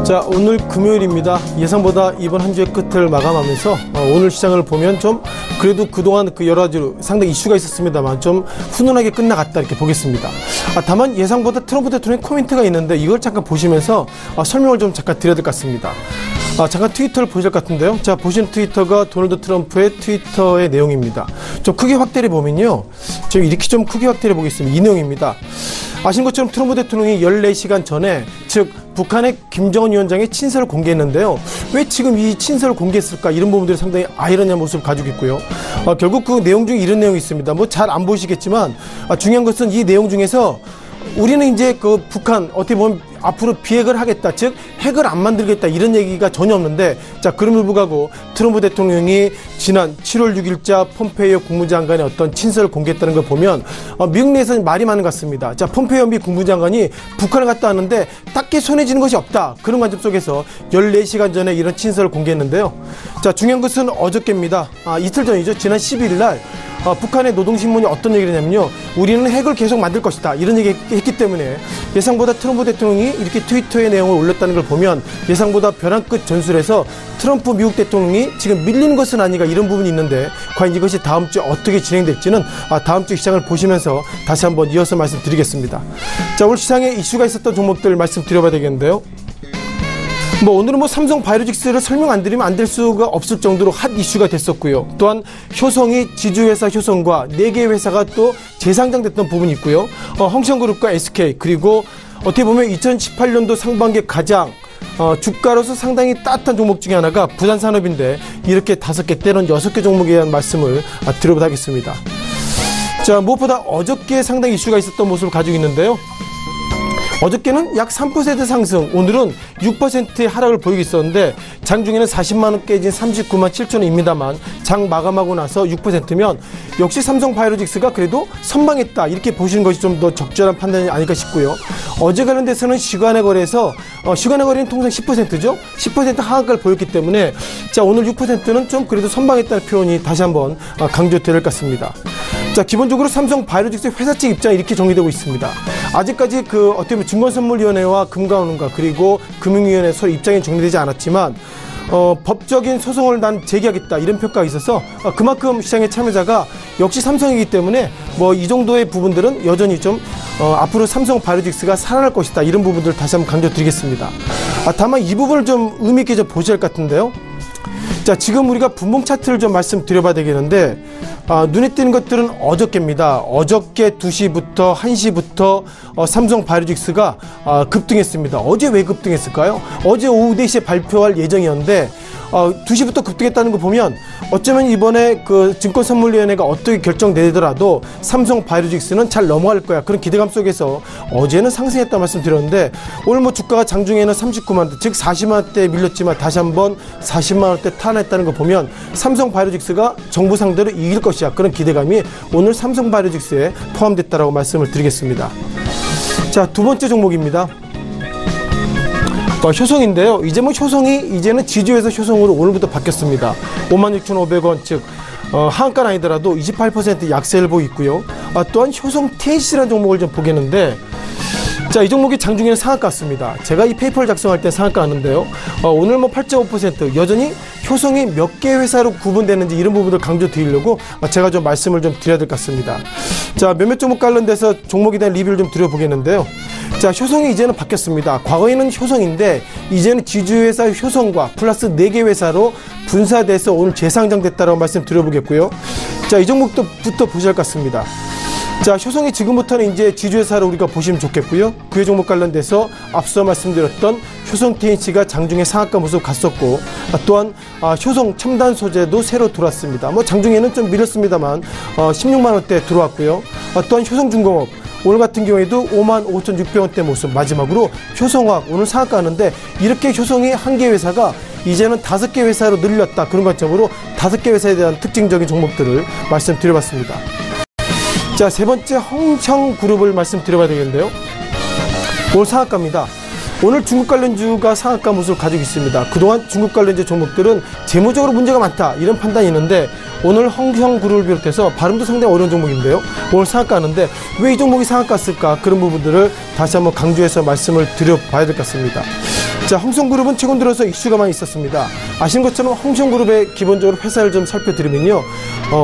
자, 오늘 금요일입니다. 예상보다 이번 한 주의 끝을 마감하면서 오늘 시장을 보면 좀 그래도 그동안 그 여러 가지 상당히 이슈가 있었습니다만 좀 훈훈하게 끝나갔다 이렇게 보겠습니다. 다만 예상보다 트럼프 대통령의 코멘트가 있는데 이걸 잠깐 보시면서 설명을 좀 잠깐 드려야 될 것 같습니다. 잠깐 트위터를 보실 것 같은데요. 자, 보시는 트위터가 도널드 트럼프의 트위터의 내용입니다. 좀 크게 확대해 보면요. 좀 이렇게 좀 크게 확대해 보겠습니다. 이 내용입니다. 아시는 것처럼 트럼프 대통령이 14시간 전에 즉 북한의 김정은 위원장의 친서를 공개했는데요. 왜 지금 이 친서를 공개했을까? 이런 부분들이 상당히 아이러니한 모습을 가지고 있고요. 결국 그 내용 중에 이런 내용이 있습니다. 뭐 잘 안 보시겠지만 중요한 것은 이 내용 중에서 우리는 이제 그 북한 어떻게 보면 앞으로 비핵을 하겠다, 즉 핵을 안 만들겠다 이런 얘기가 전혀 없는데, 자, 그럼에도 불구하고 트럼프 대통령이 지난 7월 6일자 폼페이오 국무장관의 어떤 친서를 공개했다는 걸 보면 미국 내에서는 말이 많은 것 같습니다. 자, 폼페이오 미 국무장관이 북한을 갔다 왔는데 딱히 손에 쥐는 것이 없다, 그런 관점 속에서 14시간 전에 이런 친서를 공개했는데요. 자, 중요한 것은 어저께입니다. 이틀 전이죠. 지난 12일 날 북한의 노동신문이 어떤 얘기를 했냐면요, 우리는 핵을 계속 만들 것이다 이런 얘기 했기 때문에 예상보다 트럼프 대통령이 이렇게 트위터의 내용을 올렸다는 걸 보면 예상보다 벼랑 끝 전술에서 트럼프 미국 대통령이 지금 밀리는 것은 아닌가 이런 부분이 있는데, 과연 이것이 다음 주에 어떻게 진행될지는 다음 주 시장을 보시면서 다시 한번 이어서 말씀드리겠습니다. 자, 오늘 시장에 이슈가 있었던 종목들 말씀드려봐야 되겠는데요. 오늘은 삼성 바이오로직스를 설명 안 드리면 안 될 수가 없을 정도로 핫 이슈가 됐었고요. 또한 효성이 지주회사 효성과 4개의 회사가 또 재상장됐던 부분이 있고요. 홍성그룹과 SK, 그리고 어떻게 보면 2018년도 상반기 가장 주가로서 상당히 따뜻한 종목 중에 하나가 부산산업인데, 이렇게 5개 때론 6개 종목에 대한 말씀을 드려보도록 하겠습니다. 자, 무엇보다 어저께 상당히 이슈가 있었던 모습을 가지고 있는데요. 어저께는 약 3% 상승, 오늘은 6%의 하락을 보이고 있었는데, 장중에는 40만원 깨진 39만 7천원입니다만 장 마감하고 나서 6%면 역시 삼성 바이오로직스가 그래도 선방했다 이렇게 보시는 것이 좀 더 적절한 판단이 아닐까 싶고요. 어제 관련돼서는 시간의 거래에서 시간의 거래는 통상 10%죠. 10% 하락을 보였기 때문에 자, 오늘 6%는 좀 그래도 선방했다는 표현이 다시 한번 강조될 것 같습니다. 자, 기본적으로 삼성 바이오로직스 회사 측 입장이 이렇게 정리되고 있습니다. 아직까지 어떻게 보면 증권선물위원회와 금감원과 그리고 금융위원회 서로 입장이 정리되지 않았지만 법적인 소송을 난 제기하겠다 이런 평가가 있어서 그만큼 시장의 참여자가 역시 삼성이기 때문에 이 정도의 부분들은 여전히 좀 앞으로 삼성 바이오로직스가 살아날 것이다 이런 부분들을 다시 한번 강조드리겠습니다. 다만 이 부분을 좀 의미 있게 좀 보셔야 할 것 같은데요. 자, 지금 우리가 분봉 차트를 좀 말씀드려봐야 되겠는데, 눈에 띄는 것들은 어저께입니다. 어저께 2시부터 1시부터 삼성 바이오로직스가 급등했습니다. 어제 왜 급등했을까요? 어제 오후 4시에 발표할 예정이었는데 2시부터 급등했다는 거 보면 어쩌면 이번에 그 증권선물위원회가 어떻게 결정되더라도 삼성 바이오로직스는 잘 넘어갈 거야 그런 기대감 속에서 어제는 상승했다 말씀드렸는데, 오늘 주가가 장중에는 39만원대 즉 40만원대에 밀렸지만 다시 한번 40만원대 탄했다는 거 보면 삼성 바이오로직스가 정부 상대로 이길 것이야 그런 기대감이 오늘 삼성 바이오로직스에 포함됐다라고 말씀을 드리겠습니다. 자, 두 번째 종목입니다. 효성인데요. 효성이 이제는 지주회사 효성으로 오늘부터 바뀌었습니다. 56,500원, 즉 하한가는 아니더라도 28% 약세를 보이고 있고요. 또한 효성 TNC라는 종목을 좀 보겠는데, 자, 이 종목이 장중에는 상한가였습니다. 제가 이 페이퍼를 작성할 때 상한가였는데요. 오늘 8.5% 여전히 효성이 몇 개 회사로 구분되는지 이런 부분을 강조드리려고 제가 좀 말씀을 좀 드려야 될 것 같습니다. 자, 몇몇 종목 관련돼서 종목에 대한 리뷰를 좀 드려보겠는데요. 자, 효성이 이제는 바뀌었습니다. 과거에는 효성인데 이제는 지주회사 효성과 플러스 4개 회사로 분사돼서 오늘 재상장됐다라고 말씀 드려보겠고요. 자, 이 종목부터 보셔야 할 것 같습니다. 자, 효성이 지금부터는 이제 지주회사로 우리가 보시면 좋겠고요. 그의 종목 관련돼서 앞서 말씀드렸던 효성 TNC가 장중에 상한가 모습 갔었고, 또한 효성 첨단 소재도 새로 들어왔습니다. 장중에는 좀 밀렸습니다만 16만원대 들어왔고요. 또한 효성중공업 오늘 같은 경우에도 55,600원대 모습, 마지막으로 효성화학 오늘 상한가 하는데, 이렇게 효성이 한 개 회사가 이제는 5개 회사로 늘렸다 그런 관점으로 5개 회사에 대한 특징적인 종목들을 말씀드려봤습니다. 자, 세 번째 홍성그룹을 말씀드려봐야 되겠는데요. 오늘 상한가입니다. 오늘 중국 관련주가 상한가 모습을 가지고 있습니다. 그동안 중국 관련주 종목들은 재무적으로 문제가 많다 이런 판단이 있는데, 오늘 홍성그룹을 비롯해서 발음도 상당히 어려운 종목인데요. 오늘 상한가 하는데 왜 이 종목이 상한가 쓸까, 그런 부분들을 다시 한번 강조해서 말씀을 드려봐야 될 것 같습니다. 자, 홍성그룹은 최근 들어서 이슈가 많이 있었습니다. 아시는 것처럼 홍성그룹의 기본적으로 회사를 좀 살펴드리면요.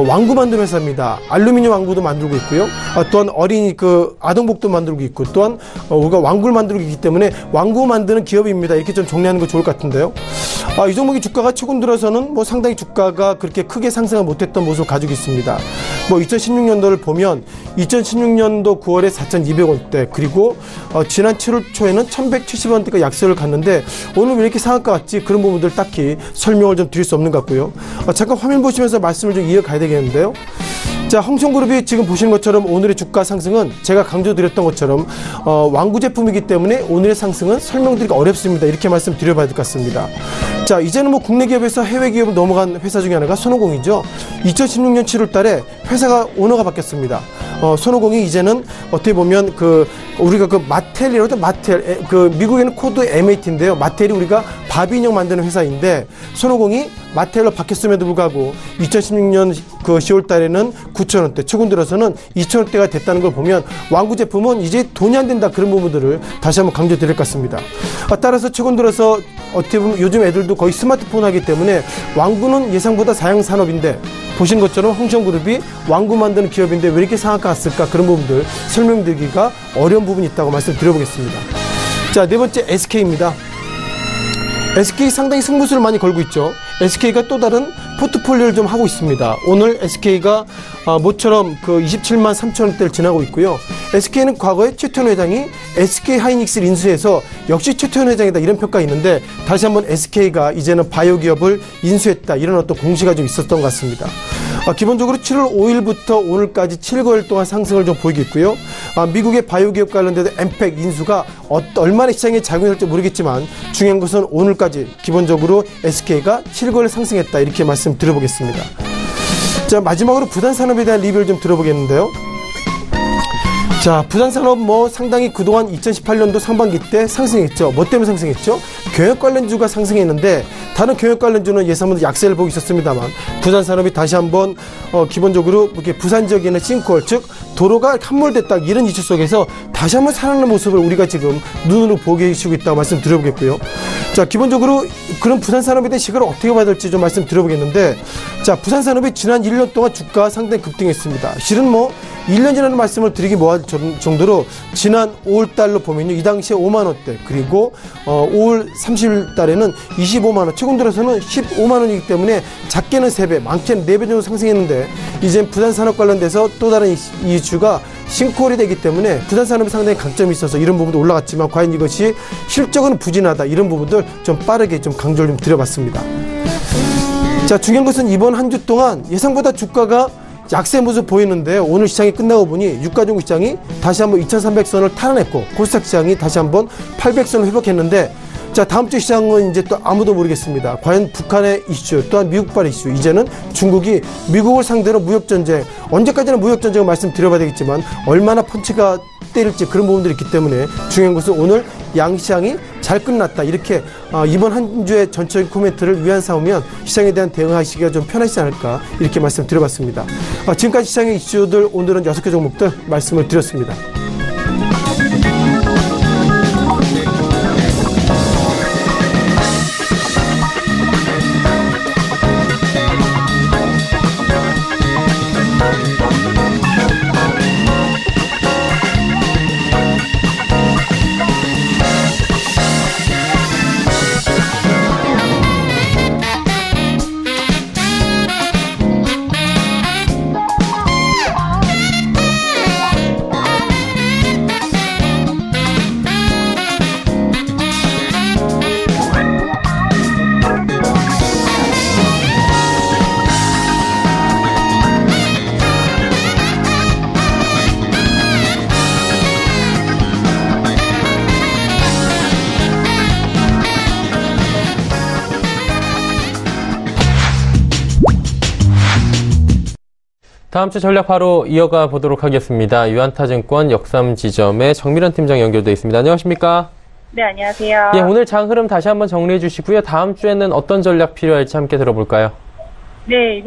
왕구 만드는 회사입니다. 알루미늄 왕구도 만들고 있고요. 또한 어린이 아동복도 만들고 있고, 또한 우리가 왕구를 만들고 있기 때문에 왕구 만드는 기업입니다. 이렇게 좀 정리하는 거 좋을 것 같은데요. 이 종목의 주가가 최근 들어서는 상당히 주가가 그렇게 크게 상승을 못했던 모습을 가지고 있습니다. 2016년도를 보면 2016년도 9월에 4,200원대, 그리고 지난 7월 초에는 1,170원대가 약세를 갔는데 오늘 왜 이렇게 상한가 같지? 그런 부분들 딱히 설명을 좀 드릴 수 없는 것 같고요. 잠깐 화면 보시면서 말씀을 좀 이어가야 되겠는데요. 자, 홍성그룹이 지금 보시는 것처럼 오늘의 주가 상승은 제가 강조드렸던 것처럼 왕구 제품이기 때문에 오늘의 상승은 설명드리기가 어렵습니다. 이렇게 말씀드려봐야 될 것 같습니다. 자, 이제는 국내 기업에서 해외 기업을 넘어간 회사 중에 하나가 손오공이죠. 2016년 7월 달에 회사가 오너가 바뀌었습니다. 손오공이 이제는 어떻게 보면 우리가 마텔이라고 하죠. 마텔. 미국에는 코드 M8인데요. 마텔이 우리가 바비 인형 만드는 회사인데 손오공이 마텔로 바뀌었음에도 불구하고 2016년 10월 달에는 9,000원대, 최근 들어서는 2,000원대가 됐다는 걸 보면 왕구 제품은 이제 돈이 안 된다, 그런 부분들을 다시 한번 강조드릴 것 같습니다. 따라서 최근 들어서 어떻게 보면 요즘 애들도 거의 스마트폰 하기 때문에 왕구는 예상보다 사양 산업인데 보신 것처럼 홍성그룹이 왕구 만드는 기업인데 왜 이렇게 상한가 갔을까, 그런 부분들 설명드리기가 어려운 부분이 있다고 말씀드려보겠습니다. 자, 네 번째 SK입니다. SK 상당히 승부수를 많이 걸고 있죠. SK가 또 다른 포트폴리오를 좀 하고 있습니다. 오늘 SK가 모처럼 27만 3천원대를 지나고 있고요. SK는 과거에 최태원 회장이 SK 하이닉스를 인수해서 역시 최태원 회장이다, 이런 평가가 있는데 다시 한번 SK가 이제는 바이오 기업을 인수했다, 이런 어떤 공시가 좀 있었던 것 같습니다. 기본적으로 7월 5일부터 오늘까지 7개월 동안 상승을 좀 보이겠고요. 미국의 바이오 기업 관련돼서 엠팩 인수가 얼마나 시장에 작용이 될지 모르겠지만 중요한 것은 오늘까지 기본적으로 SK가 7개월 상승했다, 이렇게 말씀드려보겠습니다. 자, 마지막으로 부산산업에 대한 리뷰를 좀 들어보겠는데요. 자, 부산산업 상당히 그동안 2018년도 상반기 때 상승했죠. 뭐 때문에 상승했죠? 경영 관련주가 상승했는데 다른 경영 관련주는 예상보다 약세를 보고 있었습니다만 부산산업이 다시 한번 기본적으로 이렇게 부산 지역에 있는 싱크홀, 즉 도로가 함몰됐다, 이런 이슈 속에서 다시 한번 살아나는 모습을 우리가 지금 눈으로 보게 해주고 있다고 말씀드려보겠고요. 자, 기본적으로 그런 부산산업에 대한 시각을 어떻게 봐야 될지 좀 말씀드려보겠는데, 자, 부산산업이 지난 1년 동안 주가가 상당히 급등했습니다. 실은 1년 전이라는 말씀을 드리기 뭐할 정도로 지난 5월달로 보면요, 이 당시에 5만원대, 그리고 5월 30일 달에는 25만원, 최근 들어서는 15만원이기 때문에 작게는 3배, 많게는 4배 정도 상승했는데 이제 부산산업 관련돼서 또 다른 이슈가 싱크홀이 되기 때문에 부산산업이 상당히 강점이 있어서 이런 부분도 올라갔지만 과연 이것이 실적은 부진하다, 이런 부분들 좀 빠르게 좀 강조를 좀 드려봤습니다. 자, 중요한 것은 이번 한 주 동안 예상보다 주가가 약세 모습 보이는데 오늘 시장이 끝나고 보니 유가중국 시장이 다시 한번 2300선을 탈환했고 코스닥 시장이 다시 한번 800선을 회복했는데, 자, 다음 주 시장은 이제 또 아무도 모르겠습니다. 과연 북한의 이슈, 또한 미국발 이슈, 이제는 중국이 미국을 상대로 무역전쟁, 언제까지나 무역전쟁을 말씀드려봐야 되겠지만 얼마나 펀치가 때릴지, 그런 부분들이 있기 때문에 중요한 것은 오늘 양시장이 잘 끝났다, 이렇게 이번 한 주의 전체적인 코멘트를 위한 삼으면 시장에 대한 대응하시기가 좀 편하지 않을까, 이렇게 말씀드려봤습니다. 지금까지 시장의 이슈들 오늘은 6개 종목들 말씀을 드렸습니다. 다음 주 전략 바로 이어가 보도록 하겠습니다. 유한타증권 역삼지점의 정미란 팀장 연결되어 있습니다. 안녕하십니까? 네, 안녕하세요. 예, 오늘 장 흐름 다시 한번 정리해 주시고요. 다음 주에는 어떤 전략 필요할지 함께 들어볼까요? 네,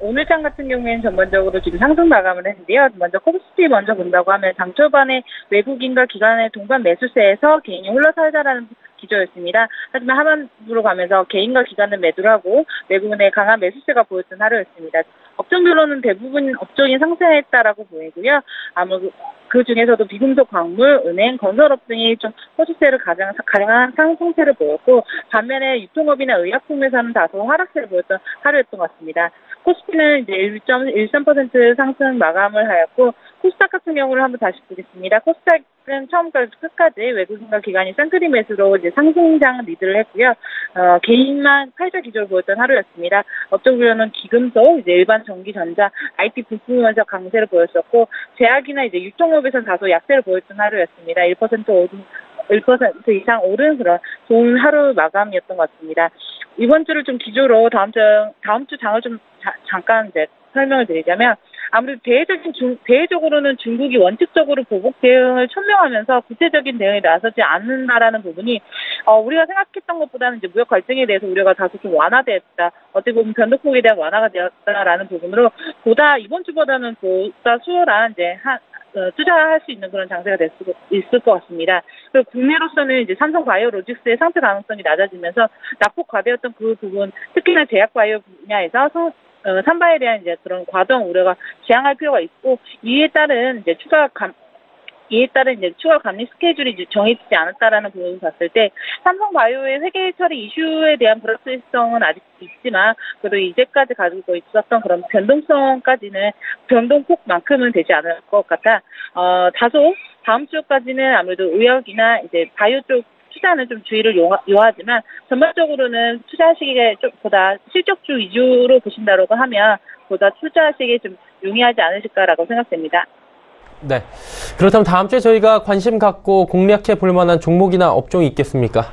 오늘 장 같은 경우에는 전반적으로 지금 상승 마감을 했는데요. 먼저 코스피 먼저 본다고 하면 장 초반에 외국인과 기관의 동반 매수세에서 개인이 흘러살자라는 기조였습니다. 하지만 하반부로 가면서 개인과 기관은 매도를 하고 외국인의 강한 매수세가 보였던 하루였습니다. 업종별로는 대부분 업종이 상승했다라고 보이고요. 아무래도 그 중에서도 비금속, 광물, 은행, 건설업 등이 좀 호주세를 가능한 상승세를 보였고, 반면에 유통업이나 의약품에서는 다소 하락세를 보였던 하루였던 것 같습니다. 코스피는 이제 1.13% 상승 마감을 하였고, 코스닥 같은 경우를 한번 다시 보겠습니다. 코스닥은 처음부터 끝까지 외국인과 기관이 쌍끌이 매수로 이제 상승장 리드를 했고요. 개인만 팔자 기조를 보였던 하루였습니다. 업종별로는 기금속, 이제 일반 전기, 전자, IT 부품에서 강세를 보였었고, 제약이나 이제 유통업에서는 다소 약세를 보였던 하루였습니다. 1% 이상 오른 그런 좋은 하루 마감이었던 것 같습니다. 이번 주를 좀 기조로 다음 주 장을 좀 잠깐 이제 설명을 드리자면, 아무래도 대외적으로는 중국이 원칙적으로 보복 대응을 천명하면서 구체적인 대응에 나서지 않는다라는 부분이 우리가 생각했던 것보다는 이제 무역 갈등에 대해서 우려가 다소 좀 완화되었다. 어떻게 보면 변동폭에 대한 완화가 되었다라는 부분으로 이번 주보다는 보다 수월한 이제 투자할 수 있는 그런 장세가 있을 것 같습니다. 그리고 국내로서는 이제 삼성 바이오로직스의 상승 가능성이 낮아지면서 낙폭 과대였던 그 부분, 특히나 제약 바이오 분야에서 산바에 대한 이제 그런 과도한 우려가 지양할 필요가 있고, 이에 따른 이제 추가 감리 스케줄이 이제 정해지지 않았다라는 부분을 봤을 때, 삼성바이오의 회계 처리 이슈에 대한 불확실성은 아직 있지만, 그래도 이제까지 가지고 있었던 그런 변동폭만큼은 되지 않을 것 같아, 다소 다음 주까지는 아무래도 의학이나 이제 바이오 쪽 투자는 좀 주의를 요하지만, 전반적으로는 투자하시기에 좀 보다 실적주 위주로 보신다고 하면 보다 투자하시기에 좀 용이하지 않으실까라고 생각됩니다. 네. 그렇다면 다음 주에 저희가 관심 갖고 공략해 볼 만한 종목이나 업종이 있겠습니까?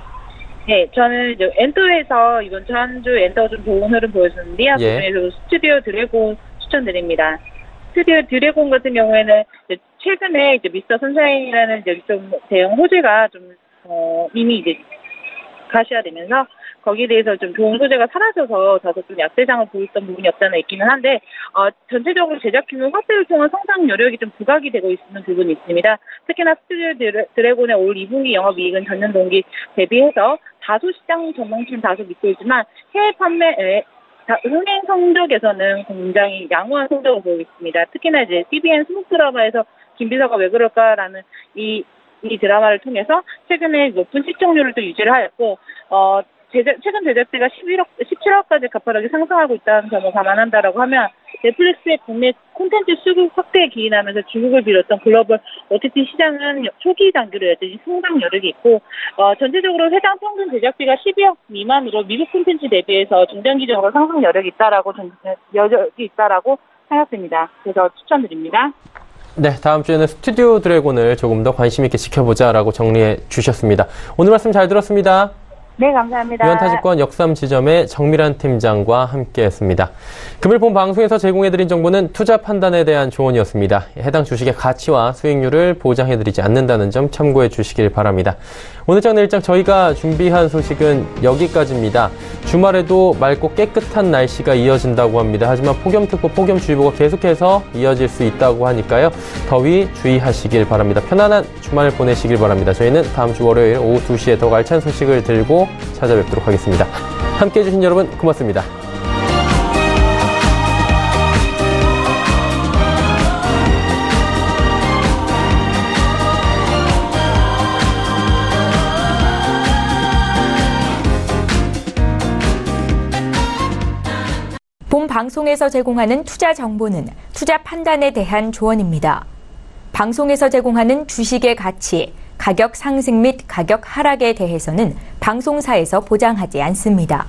네, 저는 이제 엔터에서 이번 주 한 주 엔터가 좀 좋은 흐름 보여주는데요. 그중에서 스튜디오 드래곤 추천드립니다. 스튜디오 드래곤 같은 경우에는 이제 최근에 이제 미스터 선샤인이라는 이제 좀 대형 호재가 좀 이미 이제 가시화되면서 거기에 대해서 좀 좋은 소재가 사라져서 다소 좀 약세장을 보였던 부분이 없지 않아 있기는 한데, 전체적으로 제작 규모 확대를 통한 성장 여력이 좀 부각이 되고 있는 부분이 있습니다. 특히나 스튜디오 드래곤의 올 2분기 영업이익은 전년 동기 대비해서 다소 시장 전망치는 다소 믿고 있지만, 해외 판매 흥행 성적에서는 굉장히 양호한 성적을 보이고 있습니다. 특히나 이제 TVN 스모크 드라마에서 김비서가 왜 그럴까라는 이 드라마를 통해서 최근에 높은 시청률을 또 유지를 하였고, 최근 제작비가 17억까지 가파르게 상승하고 있다는 점을 감안한다라고 하면, 넷플릭스의 국내 콘텐츠 수급 확대에 기인하면서 중국을 비롯한 글로벌 OTT 시장은 초기 단계로 여전히 성장 여력이 있고, 전체적으로 회당 평균 제작비가 12억 미만으로 미국 콘텐츠 대비해서 중장기적으로 상승 여력이 있다라고 생각됩니다. 그래서 추천드립니다. 네, 다음 주에는 스튜디오 드래곤을 조금 더 관심 있게 지켜보자라고 정리해 주셨습니다. 오늘 말씀 잘 들었습니다. 네, 감사합니다. 유한타증권 역삼지점의 정밀한 팀장과 함께했습니다. 금일 본 방송에서 제공해드린 정보는 투자 판단에 대한 조언이었습니다. 해당 주식의 가치와 수익률을 보장해드리지 않는다는 점 참고해 주시길 바랍니다. 오늘장 내일장 저희가 준비한 소식은 여기까지입니다. 주말에도 맑고 깨끗한 날씨가 이어진다고 합니다. 하지만 폭염특보, 폭염주의보가 계속해서 이어질 수 있다고 하니까요. 더위 주의하시길 바랍니다. 편안한 주말 보내시길 바랍니다. 저희는 다음 주 월요일 오후 2시에 더 알찬 소식을 들고 찾아뵙도록 하겠습니다. 함께해 주신 여러분 고맙습니다. 본 방송에서 제공하는 투자 정보는 투자 판단에 대한 조언입니다. 방송에서 제공하는 주식의 가치, 가격 상승 및 가격 하락에 대해서는 방송사에서 보장하지 않습니다.